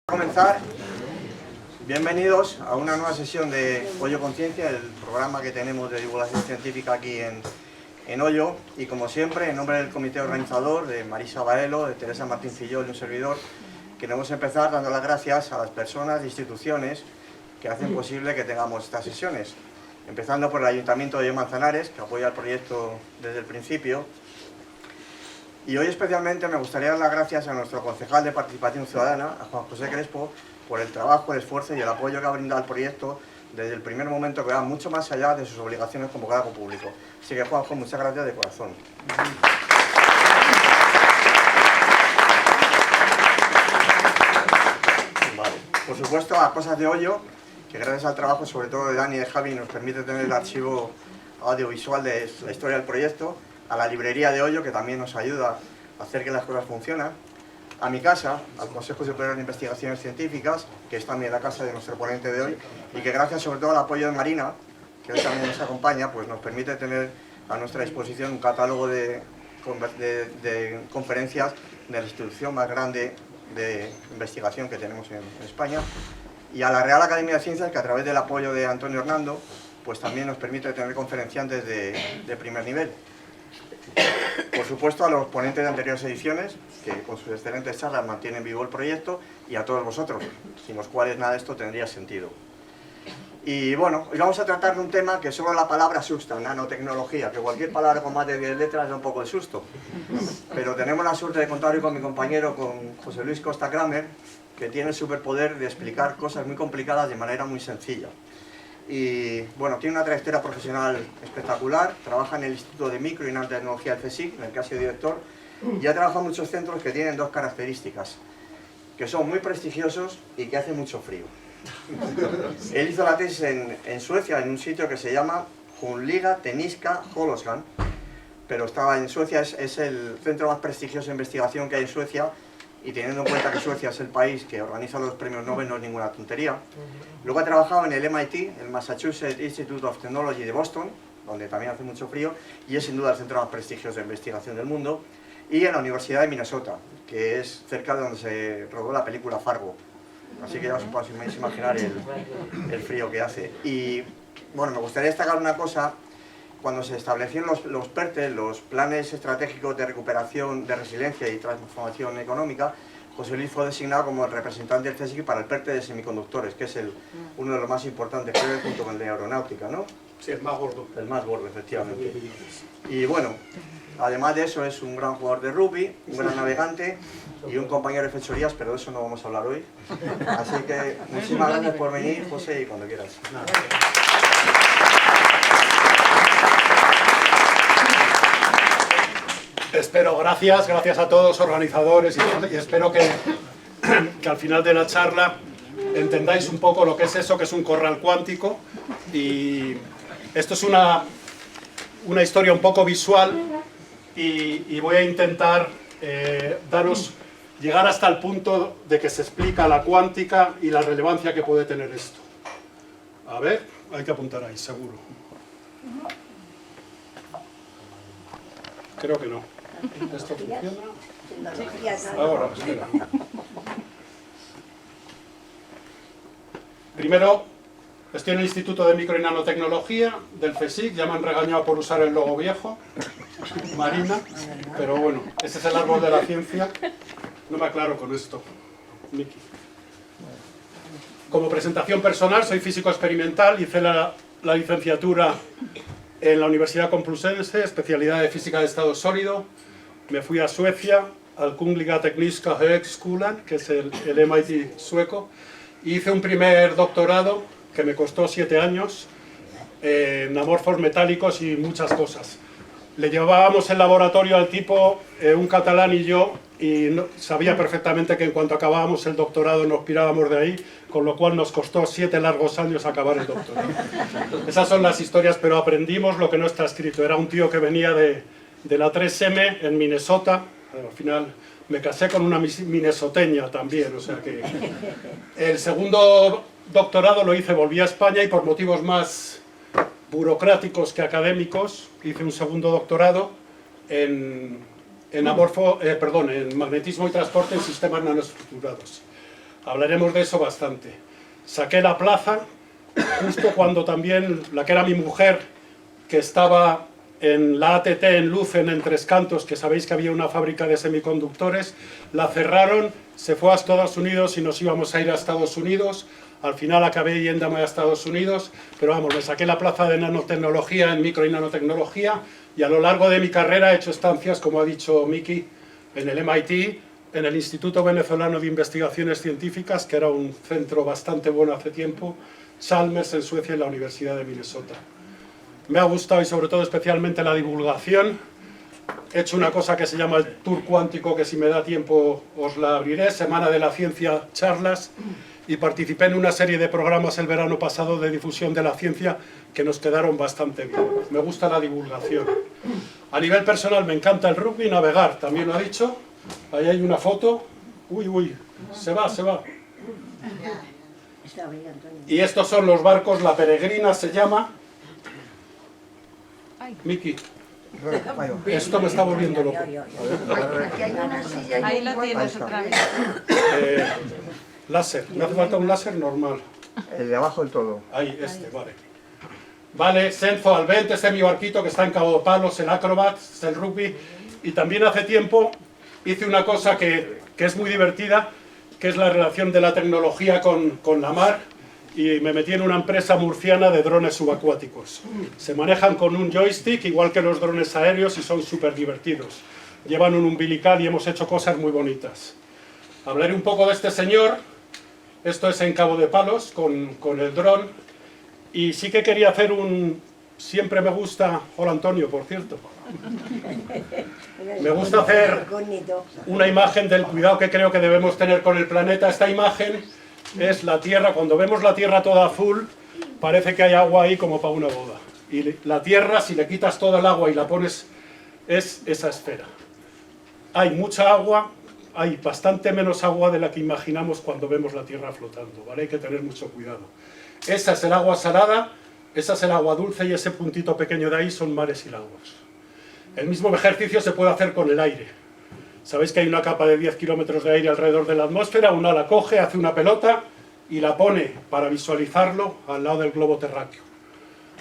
Comenzar, bienvenidos a una nueva sesión de Hoyo Conciencia, el programa que tenemos de divulgación científica aquí en Hoyo, y como siempre, en nombre del comité organizador, de Marisa Varelo, de Teresa Martín Fillol y un servidor, queremos empezar dando las gracias a las personas e instituciones que hacen posible que tengamos estas sesiones, empezando por el Ayuntamiento de Hoyo Manzanares, que apoya el proyecto desde el principio. Y hoy especialmente me gustaría dar las gracias a nuestro concejal de Participación Ciudadana, a Juan José Crespo, por el trabajo, el esfuerzo y el apoyo que ha brindado al proyecto desde el primer momento, que va mucho más allá de sus obligaciones como cargo público. Así que, Juanjo, muchas gracias de corazón. Vale. Por supuesto, a Cosas de Hoyo, que gracias al trabajo sobre todo de Dani y de Javi nos permite tener el archivo audiovisual de la historia del proyecto, a la librería de Hoyo, que también nos ayuda a hacer que las cosas funcionen, a mi casa, al Consejo Superior de Investigaciones Científicas, que es también la casa de nuestro ponente de hoy, y que gracias sobre todo al apoyo de Marina, que hoy también nos acompaña, pues nos permite tener a nuestra disposición un catálogo de conferencias de la institución más grande de investigación que tenemos en España, y a la Real Academia de Ciencias, que a través del apoyo de Antonio Hernando, pues también nos permite tener conferenciantes de primer nivel. Por supuesto, a los ponentes de anteriores ediciones, que con sus excelentes charlas mantienen vivo el proyecto, y a todos vosotros, sin los cuales nada de esto tendría sentido. Y bueno, hoy vamos a tratar de un tema que solo la palabra asusta, nanotecnología, que cualquier palabra con más de 10 letras da un poco de susto. Pero tenemos la suerte de contar hoy con mi compañero, con José Luis Costa Kramer, que tiene el superpoder de explicar cosas muy complicadas de manera muy sencilla. Y bueno, tiene una trayectoria profesional espectacular, trabaja en el Instituto de Micro y Nanotecnología del CSIC, en el que ha sido director, y ha trabajado en muchos centros que tienen dos características, que son muy prestigiosos y que hace mucho frío. Él hizo la tesis en Suecia, en un sitio que se llama Kungliga Tekniska Högskolan, pero estaba en Suecia, es el centro más prestigioso de investigación que hay en Suecia, y teniendo en cuenta que Suecia es el país que organiza los premios Nobel, no es ninguna tontería. Luego ha trabajado en el MIT, el Massachusetts Institute of Technology de Boston, donde también hace mucho frío, y es sin duda el centro más prestigioso de investigación del mundo, y en la Universidad de Minnesota, que es cerca de donde se rodó la película Fargo. Así que ya os podéis imaginar el frío que hace. Y bueno, me gustaría destacar una cosa. Cuando se establecieron los PERTE, los planes estratégicos de recuperación, de resiliencia y transformación económica, José Luis fue designado como el representante del CSIC para el PERTE de semiconductores, que es uno de los más importantes, creo, junto con el de aeronáutica, ¿no? Sí, el más gordo. El más gordo, efectivamente. Y bueno, además de eso es un gran jugador de rugby, un gran navegante y un compañero de fechorías, pero de eso no vamos a hablar hoy. Así que muchísimas gracias por venir, José, y cuando quieras. Espero, gracias a todos organizadores y espero que al final de la charla entendáis un poco lo que es eso, que es un corral cuántico. Y esto es una historia un poco visual y voy a intentar llegar hasta el punto de que se explica la cuántica y la relevancia que puede tener esto. A ver, hay que apuntar ahí, seguro. Creo que no. ¿Esto funciona? Ahora, espera. Primero, estoy en el Instituto de Micro y Nanotecnología del CSIC, ya me han regañado por usar el logo viejo, Marina, pero bueno, ese es el árbol de la ciencia. No me aclaro con esto, Miki. Como presentación personal, soy físico experimental, hice la licenciatura en la Universidad Complutense, especialidad de física de estado sólido. Me fui a Suecia, al Kungliga Tekniska Högskolan, que es el MIT sueco, y hice un primer doctorado que me costó 7 años en amorfos metálicos y muchas cosas. Le llevábamos el laboratorio al tipo, un catalán y yo, y sabía perfectamente que en cuanto acabábamos el doctorado nos pirábamos de ahí, con lo cual nos costó 7 largos años acabar el doctorado. Esas son las historias, pero aprendimos lo que no está escrito. Era un tío que venía de la 3M en Minnesota. Al final me casé con una minnesoteña también, o sea que el segundo doctorado lo hice, volví a España y por motivos más burocráticos que académicos hice un segundo doctorado en magnetismo y transporte en sistemas nanoestructurados. Hablaremos de eso bastante. Saqué la plaza justo cuando también la que era mi mujer, que estaba en la ATT en Lucen, en Tres Cantos, que sabéis que había una fábrica de semiconductores, la cerraron, se fue a Estados Unidos y nos íbamos a ir a Estados Unidos. Al final acabé yéndome a Estados Unidos, pero vamos, me saqué la plaza de nanotecnología en micro y nanotecnología, y a lo largo de mi carrera he hecho estancias, como ha dicho Miki, en el MIT, en el Instituto Venezolano de Investigaciones Científicas, que era un centro bastante bueno hace tiempo, Chalmers en Suecia y la Universidad de Minnesota. Me ha gustado y sobre todo especialmente la divulgación. He hecho una cosa que se llama el Tour Cuántico, que si me da tiempo os la abriré, Semana de la Ciencia, charlas, y participé en una serie de programas el verano pasado de difusión de la ciencia que nos quedaron bastante bien. Me gusta la divulgación. A nivel personal me encanta el rugby y navegar, también lo ha dicho. Ahí hay una foto. Uy, uy, se va, se va. Y estos son los barcos, la Peregrina se llama. Miki, esto me está volviendo loco. Ahí lo tienes otra vez. Láser, me hace falta un láser normal. El de abajo del todo. Ahí, este, vale. Vale, Senzo Alvente, este es mi barquito que está en Cabo de Palos, el Acrobat, es el rugby. Y también hace tiempo hice una cosa que es muy divertida, que es la relación de la tecnología con la mar, y me metí en una empresa murciana de drones subacuáticos. Se manejan con un joystick, igual que los drones aéreos, y son súper divertidos. Llevan un umbilical y hemos hecho cosas muy bonitas. Hablaré un poco de este señor. Esto es en Cabo de Palos, con el dron. Y sí que quería hacer un... Siempre me gusta... Hola Antonio, por cierto. Me gusta hacer una imagen del cuidado que creo que debemos tener con el planeta. Esta imagen es la Tierra. Cuando vemos la Tierra toda azul, parece que hay agua ahí como para una boda. Y la Tierra, si le quitas todo el agua y la pones, es esa esfera. Hay mucha agua, hay bastante menos agua de la que imaginamos cuando vemos la Tierra flotando, ¿vale? Hay que tener mucho cuidado. Esa es el agua salada, esa es el agua dulce, y ese puntito pequeño de ahí son mares y lagos. El mismo ejercicio se puede hacer con el aire. Sabéis que hay una capa de 10 kilómetros de aire alrededor de la atmósfera, una la coge, hace una pelota y la pone, para visualizarlo, al lado del globo terráqueo.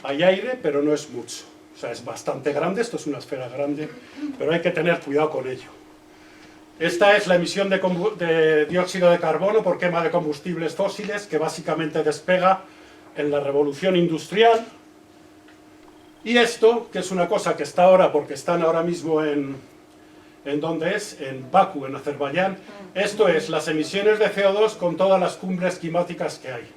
Hay aire, pero no es mucho. O sea, es bastante grande, esto es una esfera grande, pero hay que tener cuidado con ello. Esta es la emisión de dióxido de carbono por quema de combustibles fósiles, que básicamente despega en la revolución industrial. Y esto, que es una cosa que está ahora, porque están ahora mismo ¿en dónde es? En Bakú, en Azerbaiyán. Esto es las emisiones de CO2 con todas las cumbres climáticas que hay.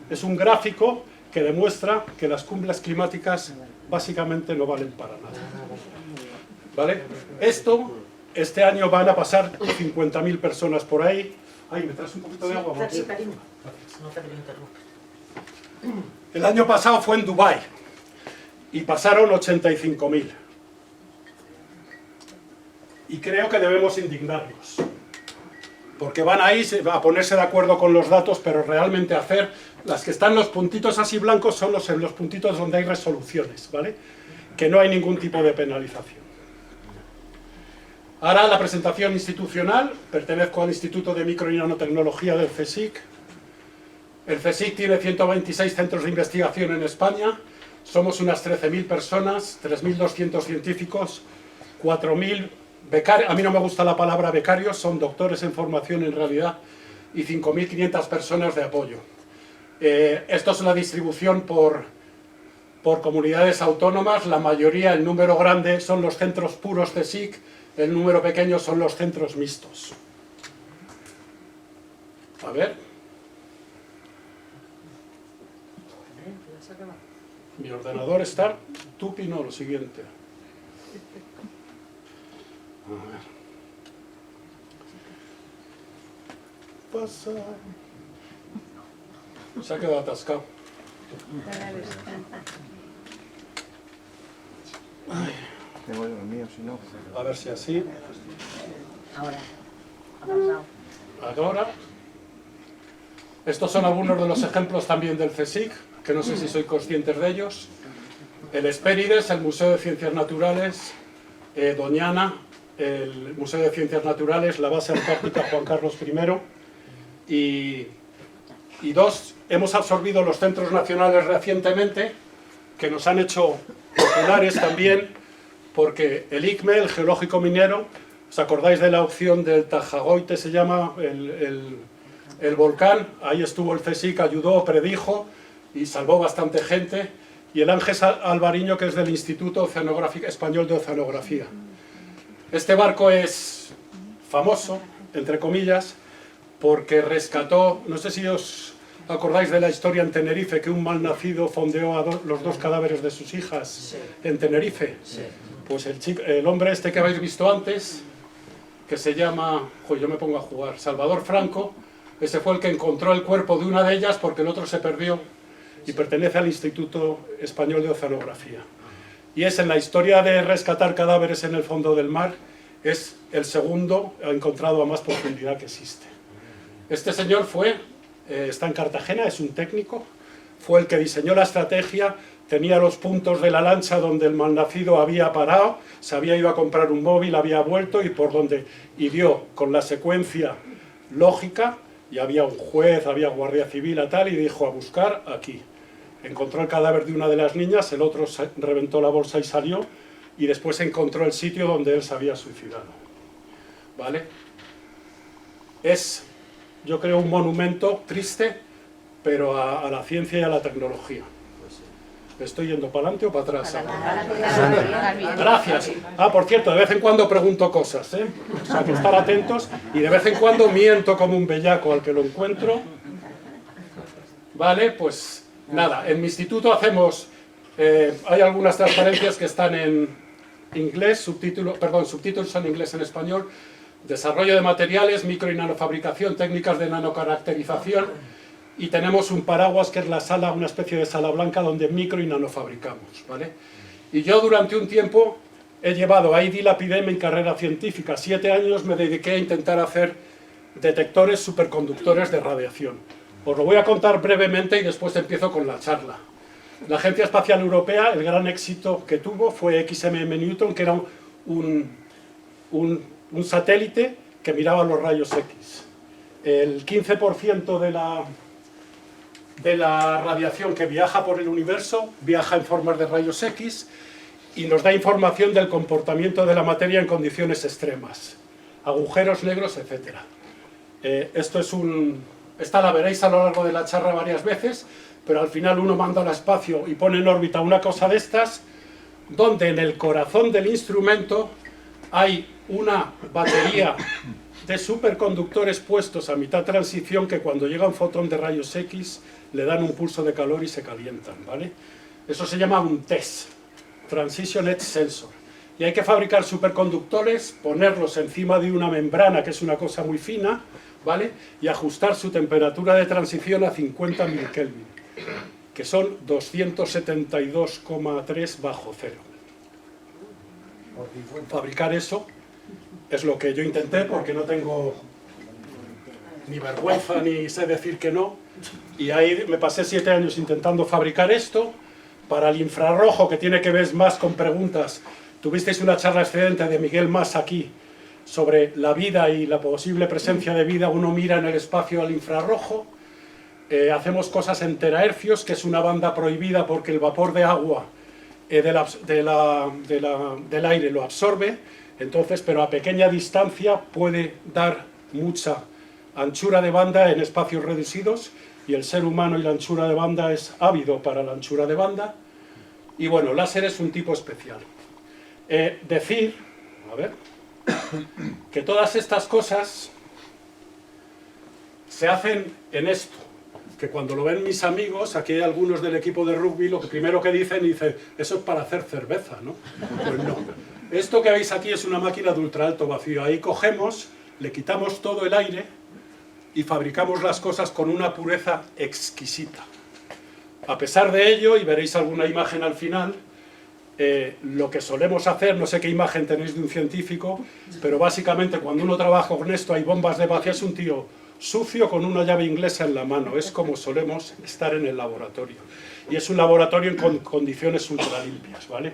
Es un gráfico que demuestra que las cumbres climáticas básicamente no valen para nada. ¿Vale? Este año van a pasar 50.000 personas por ahí. Ay, ¿me traes un poquito de agua? Sí, cariño. No te interrumpas. El año pasado fue en Dubái y pasaron 85.000. Y creo que debemos indignarnos, porque van ahí a ponerse de acuerdo con los datos, pero realmente hacer... Las que están los puntitos así blancos son los puntitos donde hay resoluciones, ¿vale? Que no hay ningún tipo de penalización. Ahora la presentación institucional. Pertenezco al Instituto de Micro y Nanotecnología del CSIC. El CSIC tiene 126 centros de investigación en España. Somos unas 13.000 personas, 3.200 científicos, 4.000 becarios. A mí no me gusta la palabra becarios, son doctores en formación en realidad, y 5.500 personas de apoyo. Esto es una distribución por comunidades autónomas. La mayoría, el número grande, son los centros puros CSIC, el número pequeño son los centros mixtos. A ver. Mi ordenador está tupino, lo siguiente. A ver. Pasa. Se ha quedado atascado. Ay. Tengo yo el mío, si no... A ver si así. Ahora. Ha pasado. Ahora. Estos son algunos de los ejemplos también del CSIC, que no sé si sois conscientes de ellos. El Hespérides, el Museo de Ciencias Naturales, Doñana, el Museo de Ciencias Naturales, la base antártica Juan Carlos I, y dos, hemos absorbido los centros nacionales recientemente, que nos han hecho populares también, porque el ICME, el geológico minero, ¿os acordáis de la opción del Tajagoite, se llama, el volcán? Ahí estuvo el CSIC, ayudó, predijo y salvó bastante gente. Y el Ángel Alvariño, que es del Instituto Español de Oceanografía. Este barco es famoso, entre comillas, porque rescató, no sé si os acordáis de la historia en Tenerife, que un malnacido fondeó a los dos cadáveres de sus hijas en Tenerife. Pues el hombre este que habéis visto antes, que se llama, yo me pongo a jugar, Salvador Franco, ese fue el que encontró el cuerpo de una de ellas porque el otro se perdió y pertenece al Instituto Español de Oceanografía. Y es en la historia de rescatar cadáveres en el fondo del mar, es el segundo encontrado a más profundidad que existe. Este señor está en Cartagena, es un técnico, fue el que diseñó la estrategia, tenía los puntos de la lancha donde el malnacido había parado, se había ido a comprar un móvil, había vuelto y dio con la secuencia lógica, y había un juez, había guardia civil y tal, y dijo a buscar aquí. Encontró el cadáver de una de las niñas, el otro reventó la bolsa y salió, y después encontró el sitio donde él se había suicidado. ¿Vale? Es, yo creo, un monumento triste, pero a la ciencia y a la tecnología. ¿Estoy yendo para adelante o para atrás? Gracias. Por cierto, de vez en cuando pregunto cosas, ¿eh? O sea, que estar atentos, y de vez en cuando miento como un bellaco al que lo encuentro. Vale, pues nada, en mi instituto hacemos, hay algunas transparencias que están en inglés, subtítulos en inglés, en español, desarrollo de materiales, micro y nanofabricación, técnicas de nanocaracterización, y tenemos un paraguas que es la sala, una especie de sala blanca donde micro y nanofabricamos, ¿vale? Y yo durante un tiempo he llevado, ahí dilapidé mi carrera científica, 7 años me dediqué a intentar hacer detectores superconductores de radiación. Os lo voy a contar brevemente y después empiezo con la charla. La Agencia Espacial Europea, el gran éxito que tuvo fue XMM Newton, que era un satélite que miraba los rayos X. El 15% de la radiación que viaja por el universo viaja en formas de rayos X y nos da información del comportamiento de la materia en condiciones extremas, agujeros negros, etc. Esta la veréis a lo largo de la charla varias veces, pero al final uno manda al espacio y pone en órbita una cosa de estas, donde en el corazón del instrumento hay una batería de superconductores puestos a mitad transición que cuando llega un fotón de rayos X le dan un pulso de calor y se calientan, ¿vale? Eso se llama un TESS, Transition Edge Sensor. Y hay que fabricar superconductores, ponerlos encima de una membrana, que es una cosa muy fina, ¿vale? Y ajustar su temperatura de transición a 50 milikelvin, que son 272,3 bajo cero. Fabricar eso es lo que yo intenté, porque no tengo ni vergüenza ni sé decir que no, y ahí me pasé 7 años intentando fabricar esto. Para el infrarrojo, que tiene que ver más con preguntas, tuvisteis una charla excelente de Miguel Mas aquí sobre la vida y la posible presencia de vida. Uno mira en el espacio al infrarrojo. Hacemos cosas en terahercios, que es una banda prohibida porque el vapor de agua del aire lo absorbe, entonces, pero a pequeña distancia puede dar mucha anchura de banda en espacios reducidos, y el ser humano y la anchura de banda es ávido para la anchura de banda. Y bueno, láser es un tipo especial. Decir, a ver, que todas estas cosas se hacen en esto, que cuando lo ven mis amigos, aquí hay algunos del equipo de rugby, lo primero que dicen, eso es para hacer cerveza, ¿no? Pues no. Esto que veis aquí es una máquina de ultra alto vacío. Ahí cogemos, le quitamos todo el aire y fabricamos las cosas con una pureza exquisita. A pesar de ello, y veréis alguna imagen al final, lo que solemos hacer, no sé qué imagen tenéis de un científico, pero básicamente cuando uno trabaja con esto, hay bombas de vacío, es un tío sucio con una llave inglesa en la mano. Es como solemos estar en el laboratorio. Y es un laboratorio en condiciones ultra limpias, ¿vale?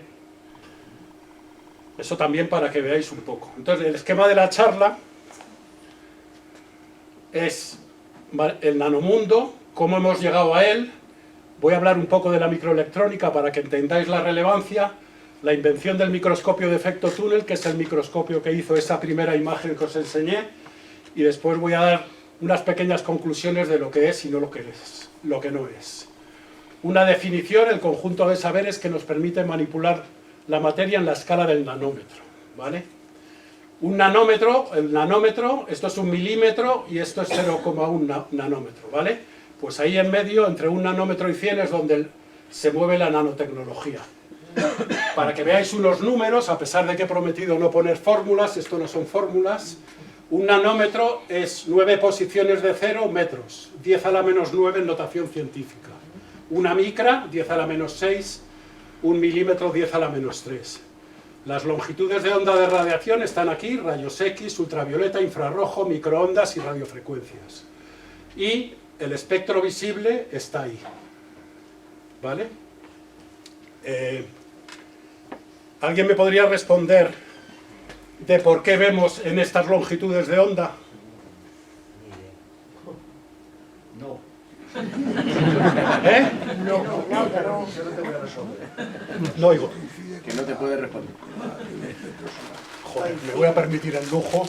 Eso también para que veáis un poco. Entonces, el esquema de la charla es el nanomundo, cómo hemos llegado a él. Voy a hablar un poco de la microelectrónica para que entendáis la relevancia, la invención del microscopio de efecto túnel, que es el microscopio que hizo esa primera imagen que os enseñé, y después voy a dar unas pequeñas conclusiones de lo que es y no lo que es, lo que no es. Una definición, el conjunto de saberes que nos permite manipular la materia en la escala del nanómetro, ¿vale? Un nanómetro, el nanómetro, esto es 1 milímetro y esto es 0,1 nanómetro, ¿vale? Pues ahí en medio, entre 1 nanómetro y 100, es donde se mueve la nanotecnología. Para que veáis unos números, a pesar de que he prometido no poner fórmulas, esto no son fórmulas, un nanómetro es 9 posiciones de 0 metros, 10 a la menos 9 en notación científica. Una micra, 10 a la menos 6, un milímetro, 10 a la menos 3. Las longitudes de onda de radiación están aquí, rayos X, ultravioleta, infrarrojo, microondas y radiofrecuencias. Y el espectro visible está ahí, ¿vale? ¿Alguien me podría responder de por qué vemos en estas longitudes de onda? No. ¿Eh? No, yo no te voy a resolver. No oigo. Que no te puede responder. Joder, me voy a permitir el lujo.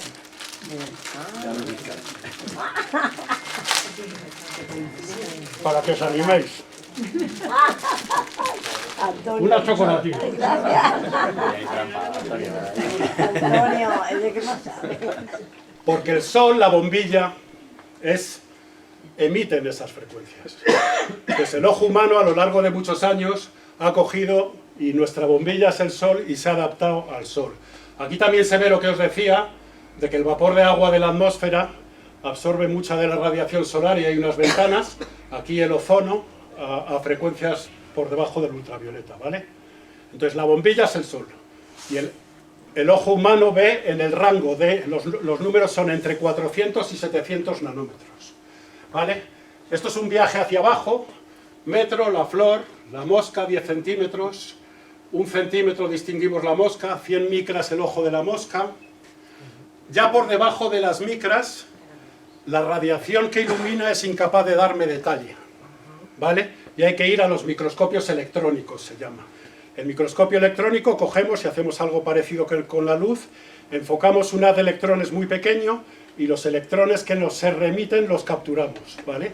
Ya lo dije. Para que os animéis. Antonio. Una chocolatina. Antonio, es de que no sabe. Porque el sol, la bombilla, emiten esas frecuencias. Pues el ojo humano a lo largo de muchos años ha cogido, y nuestra bombilla es el sol, y se ha adaptado al sol. Aquí también se ve lo que os decía, de que el vapor de agua de la atmósfera absorbe mucha de la radiación solar y hay unas ventanas, aquí el ozono, a frecuencias por debajo del ultravioleta, ¿vale? Entonces la bombilla es el sol, y el ojo humano ve en el rango de, los números son entre 400 y 700 nanómetros, ¿vale? Esto es un viaje hacia abajo, metro, la flor, la mosca, 10 centímetros, 1 centímetro distinguimos la mosca, 100 micras el ojo de la mosca. Ya por debajo de las micras, la radiación que ilumina es incapaz de darme detalle, ¿vale? Y hay que ir a los microscopios electrónicos, se llama. El microscopio electrónico cogemos y hacemos algo parecido que con la luz, enfocamos un haz de electrones muy pequeño y los electrones que nos se remiten los capturamos, ¿vale?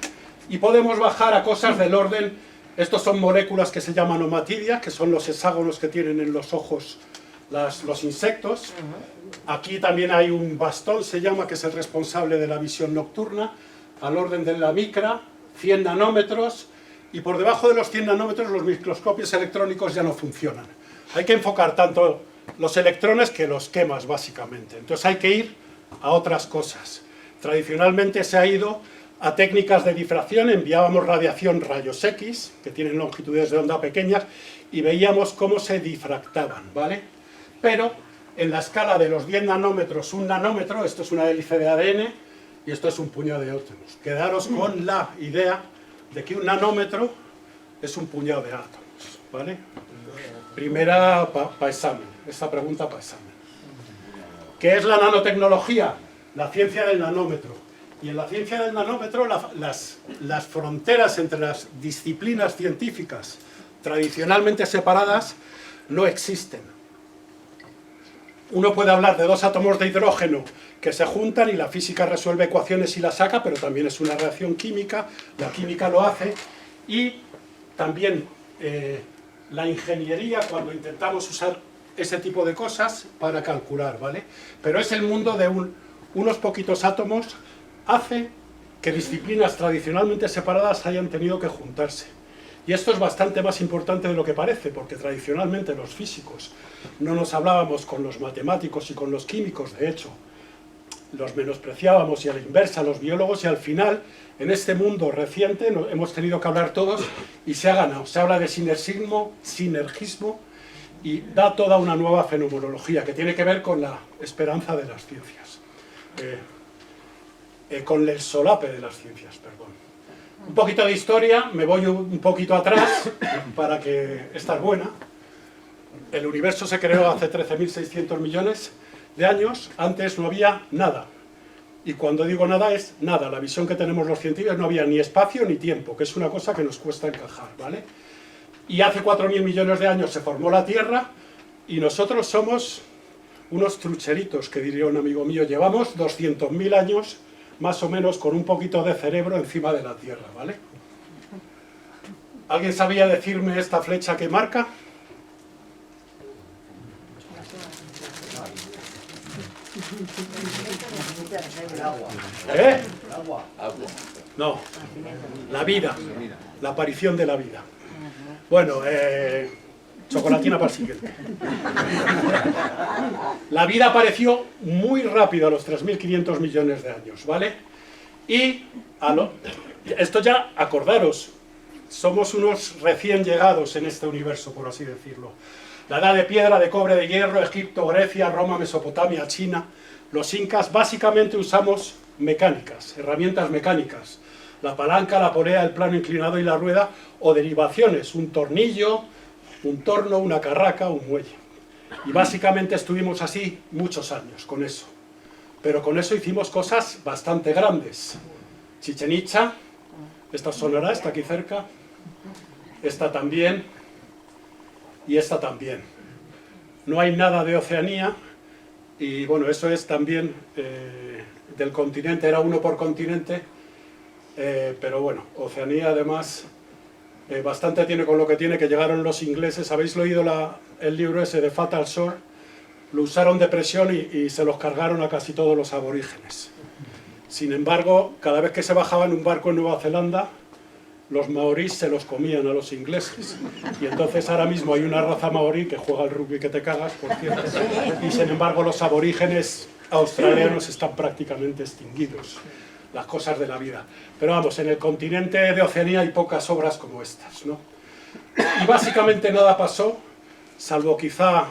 Y podemos bajar a cosas del orden, estos son moléculas que se llaman omatidia, que son los hexágonos que tienen en los ojos los insectos. Aquí también hay un bastón, se llama, que es el responsable de la visión nocturna, al orden de la micra, 100 nanómetros, y por debajo de los 100 nanómetros los microscopios electrónicos ya no funcionan. Hay que enfocar tanto los electrones que los quemas, básicamente. Entonces hay que ir a otras cosas. Tradicionalmente se ha ido a técnicas de difracción, enviábamos radiación rayos X, que tienen longitudes de onda pequeñas, y veíamos cómo se difractaban, ¿vale? Pero en la escala de los 10 nanómetros, 1 nanómetro, esto es una hélice de ADN, y esto es un puñado de átomos. Quedaros con la idea de que 1 nanómetro es un puñado de átomos, ¿vale? Primera para examen, esta pregunta para examen. ¿Qué es la nanotecnología? La ciencia del nanómetro. Y en la ciencia del nanómetro las fronteras entre las disciplinas científicas tradicionalmente separadas no existen. Uno puede hablar de 2 átomos de hidrógeno que se juntan y la física resuelve ecuaciones y las saca, pero también es una reacción química, la química lo hace, y también la ingeniería, cuando intentamos usar ese tipo de cosas para calcular, ¿vale? Pero es el mundo de unos poquitos átomos, hace que disciplinas tradicionalmente separadas hayan tenido que juntarse. Y esto es bastante más importante de lo que parece, porque tradicionalmente los físicos no nos hablábamos con los matemáticos y con los químicos, de hecho, los menospreciábamos, y a la inversa los biólogos, y al final, en este mundo reciente, hemos tenido que hablar todos y se ha ganado. Se habla de sinergismo, y da toda una nueva fenomenología que tiene que ver con la esperanza de las ciencias. Con el solape de las ciencias, perdón. Un poquito de historia, me voy un poquito atrás para que esta es buena. El universo se creó hace 13.600 millones de años, antes no había nada. Y cuando digo nada es nada, la visión que tenemos los científicos, no había ni espacio ni tiempo, que es una cosa que nos cuesta encajar, ¿vale? Y hace 4.000 millones de años se formó la Tierra y nosotros somos unos trucheritos, que diría un amigo mío. Llevamos 200.000 años, más o menos, con un poquito de cerebro encima de la Tierra, ¿vale? ¿Alguien sabía decirme esta flecha que marca? ¿Eh? Agua. No, la vida, la aparición de la vida. Bueno, chocolatina para el siguiente. La vida apareció muy rápido a los 3.500 millones de años, ¿vale? Y esto ya, acordaros, somos unos recién llegados en este universo, por así decirlo. La edad de piedra, de cobre, de hierro, Egipto, Grecia, Roma, Mesopotamia, China. Los incas básicamente usamos mecánicas, herramientas mecánicas. La palanca, la polea, el plano inclinado y la rueda, o derivaciones, un tornillo, un torno, una carraca, un muelle. Y básicamente estuvimos así muchos años con eso. Pero con eso hicimos cosas bastante grandes. Chichén Itzá, esta sonará, está aquí cerca, esta también, y esta también. No hay nada de Oceanía, y bueno, eso es también del continente, era uno por continente, pero bueno, Oceanía además bastante tiene con lo que tiene, que llegaron los ingleses. ¿Habéis leído el libro ese de Fatal Shore? Lo usaron de presión y se los cargaron a casi todos los aborígenes. Sin embargo, cada vez que se bajaba en un barco en Nueva Zelanda, los maorís se los comían a los ingleses. Y entonces ahora mismo hay una raza maorí que juega al rugby que te cagas, por cierto. Y sin embargo los aborígenes australianos están prácticamente extinguidos. Las cosas de la vida. Pero vamos, en el continente de Oceanía hay pocas obras como estas, ¿no? Y básicamente nada pasó, salvo quizá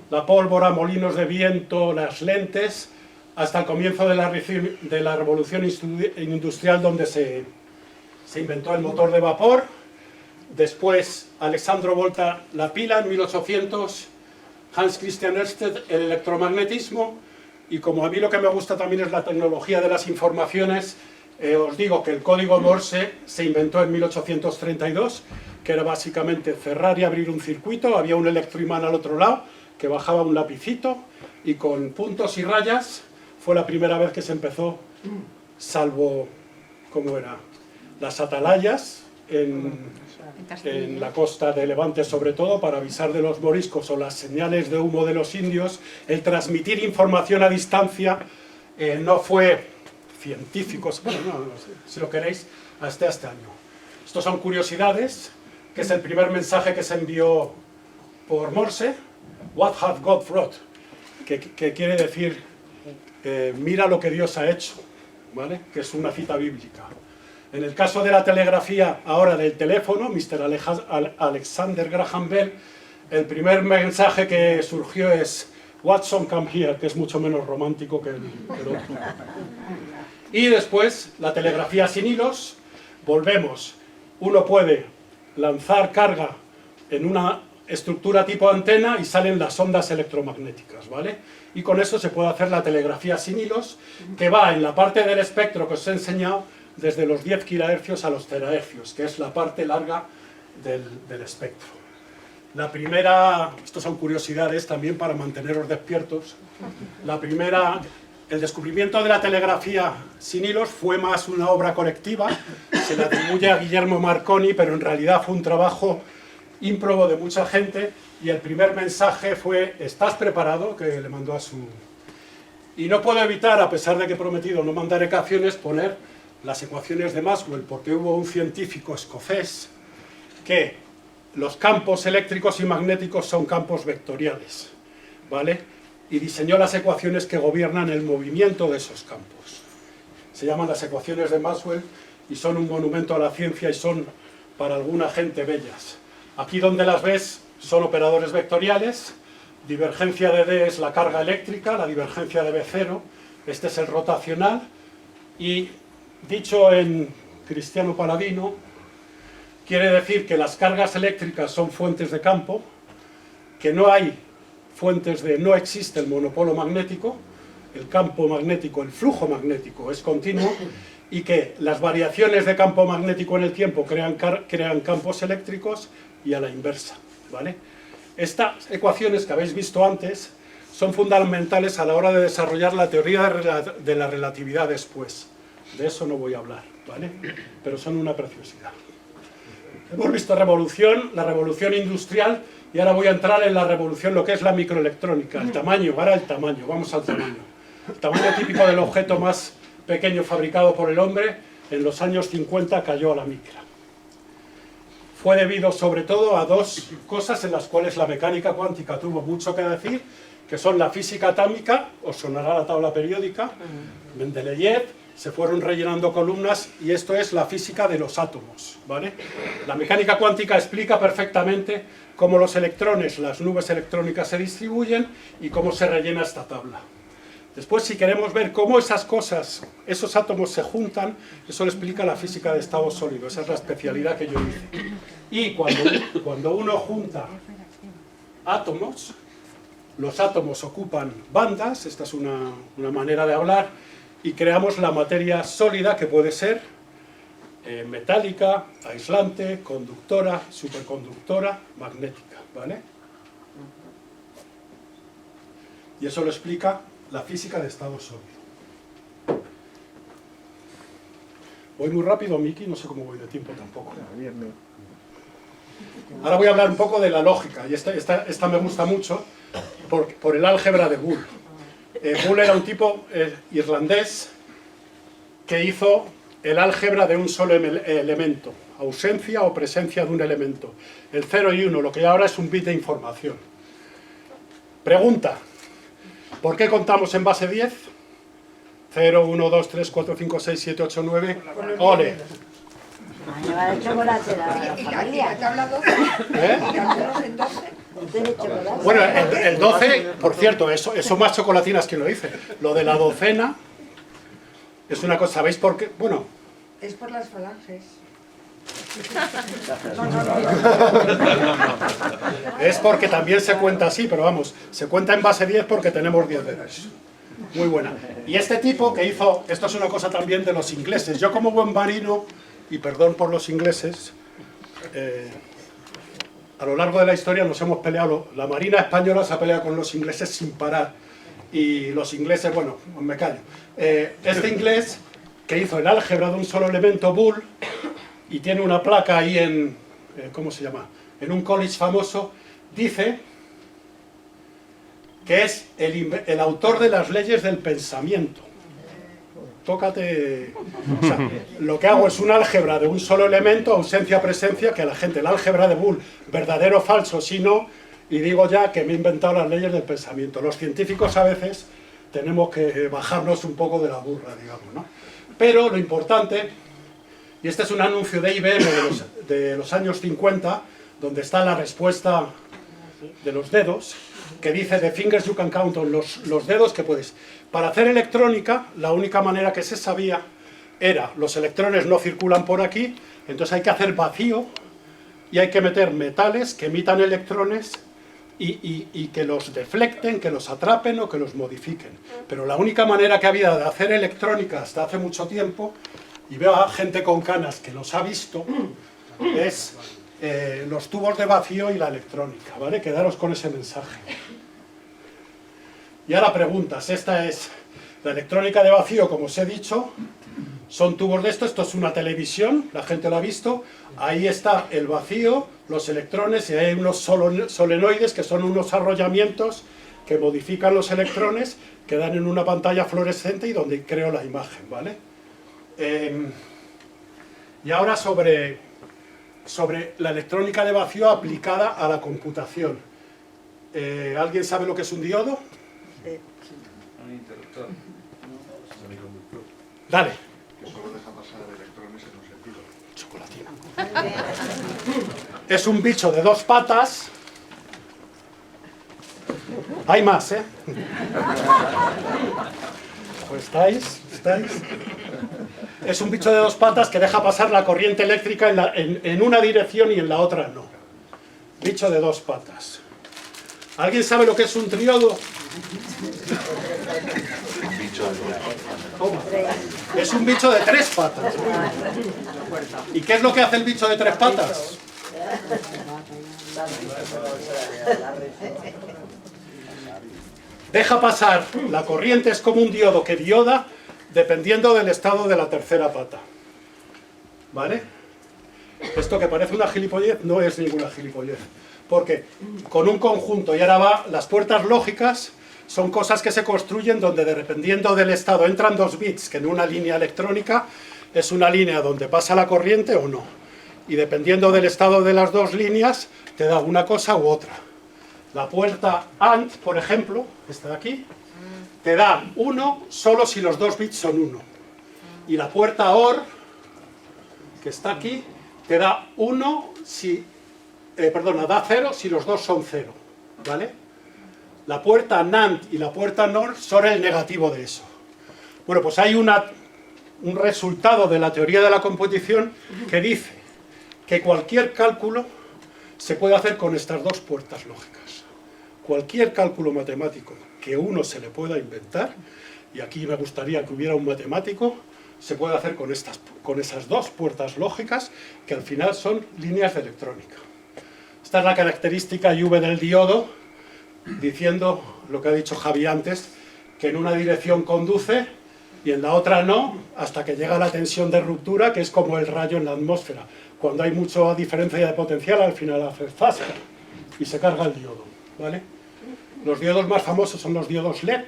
la pólvora, molinos de viento, las lentes, hasta el comienzo de la revolución industrial, donde se inventó el motor de vapor. Después Alessandro Volta la pila en 1800, Hans Christian Ørsted el electromagnetismo, y como a mí lo que me gusta también es la tecnología de las informaciones, os digo que el código Morse se inventó en 1832, que era básicamente cerrar y abrir un circuito. Había un electroimán al otro lado que bajaba un lapicito, y con puntos y rayas fue la primera vez que se empezó, salvo, ¿cómo era?, las atalayas en la costa de Levante, sobre todo para avisar de los moriscos, o las señales de humo de los indios. El transmitir información a distancia no fue científico, bueno, no sé, si lo queréis, hasta este año. Estos son curiosidades, que es el primer mensaje que se envió por Morse. What hath God wrought, que quiere decir mira lo que Dios ha hecho, ¿vale? Que es una cita bíblica. En el caso de la telegrafía, ahora del teléfono, Mr. Alexander Graham Bell, el primer mensaje que surgió es Watson, come here, que es mucho menos romántico que el otro. Y después, la telegrafía sin hilos, volvemos. Uno puede lanzar carga en una estructura tipo antena y salen las ondas electromagnéticas, ¿vale? Y con eso se puede hacer la telegrafía sin hilos, que va en la parte del espectro que os he enseñado, desde los 10 kilohercios a los terahercios, que es la parte larga del espectro. La primera, estas son curiosidades también para manteneros despiertos, el descubrimiento de la telegrafía sin hilos fue más una obra colectiva, se le atribuye a Guillermo Marconi, pero en realidad fue un trabajo ímprobo de mucha gente, y el primer mensaje fue ¿estás preparado?, que le mandó a su... Y no puedo evitar, a pesar de que he prometido no mandar ecuaciones, poner las ecuaciones de Maxwell, porque hubo un científico escocés que los campos eléctricos y magnéticos son campos vectoriales, ¿vale? Y diseñó las ecuaciones que gobiernan el movimiento de esos campos. Se llaman las ecuaciones de Maxwell y son un monumento a la ciencia, y son para alguna gente bellas. Aquí donde las ves son operadores vectoriales. Divergencia de D es la carga eléctrica, la divergencia de B0, este es el rotacional, y dicho en Cristiano Paladino, quiere decir que las cargas eléctricas son fuentes de campo, que no hay fuentes de... no existe el monopolo magnético, el campo magnético, el flujo magnético es continuo y que las variaciones de campo magnético en el tiempo crean campos eléctricos y a la inversa, ¿vale? Estas ecuaciones que habéis visto antes son fundamentales a la hora de desarrollar la teoría de la relatividad después. De eso no voy a hablar, ¿vale? Pero son una preciosidad. Hemos visto la revolución industrial, y ahora voy a entrar en la revolución, lo que es la microelectrónica, el tamaño, ahora el tamaño, vamos al tamaño. El tamaño típico del objeto más pequeño fabricado por el hombre, en los años 50 cayó a la micra. Fue debido sobre todo a dos cosas en las cuales la mecánica cuántica tuvo mucho que decir, que son la física atómica, os sonará la tabla periódica, Mendeleev, se fueron rellenando columnas, y esto es la física de los átomos, ¿vale? La mecánica cuántica explica perfectamente cómo los electrones, las nubes electrónicas se distribuyen y cómo se rellena esta tabla. Después, si queremos ver cómo esas cosas, esos átomos se juntan, eso lo explica la física de estado sólido, esa es la especialidad que yo hice. Y cuando uno junta átomos, los átomos ocupan bandas, esta es una manera de hablar, y creamos la materia sólida, que puede ser metálica, aislante, conductora, superconductora, magnética, ¿vale? Y eso lo explica la física de estado sólido. Voy muy rápido, Miki, no sé cómo voy de tiempo tampoco. Ahora voy a hablar un poco de la lógica, y esta me gusta mucho por el álgebra de Boole. Boole era un tipo irlandés que hizo el álgebra de un solo elemento, ausencia o presencia de un elemento, el 0 y 1, lo que ahora es un bit de información. Pregunta: ¿por qué contamos en base 10? 0, 1, 2, 3, 4, 5, 6, 7, 8, 9... ¡Ole! Llevar el chocolate la familia. ¿Te habla 12? ¿Eh? ¿Y cambiamos en 12? ¿Tiene chocolate? Bueno, el 12, por cierto, eso más chocolatinas que lo hice. Lo de la docena es una cosa, ¿sabéis por qué? Bueno, Es por las falanges. es porque también se cuenta así, pero vamos, se cuenta en base 10 porque tenemos 10 dedos. Muy buena. Y este tipo que hizo, esto es una cosa también de los ingleses. Yo, como buen marino, y perdón por los ingleses, a lo largo de la historia nos hemos peleado, la Marina española se ha peleado con los ingleses sin parar, y los ingleses, bueno, me callo. Este inglés que hizo el álgebra de un solo elemento, Boole, y tiene una placa ahí en, ¿cómo se llama?, en un college famoso, dice que es el autor de las leyes del pensamiento. Tócate... O sea, lo que hago es un álgebra de un solo elemento, ausencia, presencia, que a la gente, el álgebra de Boole, verdadero o falso, si no, y digo ya que me he inventado las leyes del pensamiento. Los científicos a veces tenemos que bajarnos un poco de la burra, digamos, ¿no? Pero lo importante, y este es un anuncio de IBM de los años 50, donde está la respuesta de los dedos, que dice: the fingers you can count on, los dedos que puedes. Para hacer electrónica, la única manera que se sabía era, los electrones no circulan por aquí, entonces hay que hacer vacío y hay que meter metales que emitan electrones y que los deflecten, que los atrapen o que los modifiquen. Pero la única manera que había de hacer electrónica hasta hace mucho tiempo, y veo a gente con canas que los ha visto, es los tubos de vacío y la electrónica, ¿vale? Quedaros con ese mensaje. Y ahora preguntas, esta es la electrónica de vacío, como os he dicho, son tubos de esto es una televisión, la gente lo ha visto, ahí está el vacío, los electrones, y hay unos solenoides que son unos arrollamientos que modifican los electrones, que dan en una pantalla fluorescente y donde creo la imagen, ¿vale? Y ahora sobre la electrónica de vacío aplicada a la computación. ¿Alguien sabe lo que es un diodo? Un interruptor. Dale. Que solo deja pasar electrones en un sentido. Chocolatina. Es un bicho de dos patas. Hay más, ¿eh? Pues estáis. Es un bicho de dos patas que deja pasar la corriente eléctrica en una dirección y en la otra no. Bicho de dos patas. ¿Alguien sabe lo que es un triodo? Toma. Es un bicho de 3 patas. ¿Y qué es lo que hace el bicho de 3 patas? Deja pasar la corriente, es como un diodo que dioda dependiendo del estado de la tercera pata. ¿Vale? Esto que parece una gilipollez no es ninguna gilipollez. Porque con un conjunto, y ahora va, las puertas lógicas son cosas que se construyen donde dependiendo del estado entran 2 bits, que en una línea electrónica es una línea donde pasa la corriente o no. Y dependiendo del estado de las 2 líneas te da una cosa u otra. La puerta AND, por ejemplo, esta de aquí, te da 1 solo si los 2 bits son 1. Y la puerta OR, que está aquí, te da 1 si... da 0 si los 2 son 0. ¿Vale? La puerta NAND y la puerta NOR son el negativo de eso. Bueno, pues hay un resultado de la teoría de la computación que dice que cualquier cálculo se puede hacer con estas 2 puertas lógicas. Cualquier cálculo matemático que uno se le pueda inventar, y aquí me gustaría que hubiera un matemático, se puede hacer con esas 2 puertas lógicas que al final son líneas de electrónica. Esta es la característica IV del diodo, diciendo lo que ha dicho Javi antes, que en una dirección conduce y en la otra no, hasta que llega la tensión de ruptura, que es como el rayo en la atmósfera. Cuando hay mucha diferencia de potencial, al final hace zasca y se carga el diodo. ¿Vale? Los diodos más famosos son los diodos LED,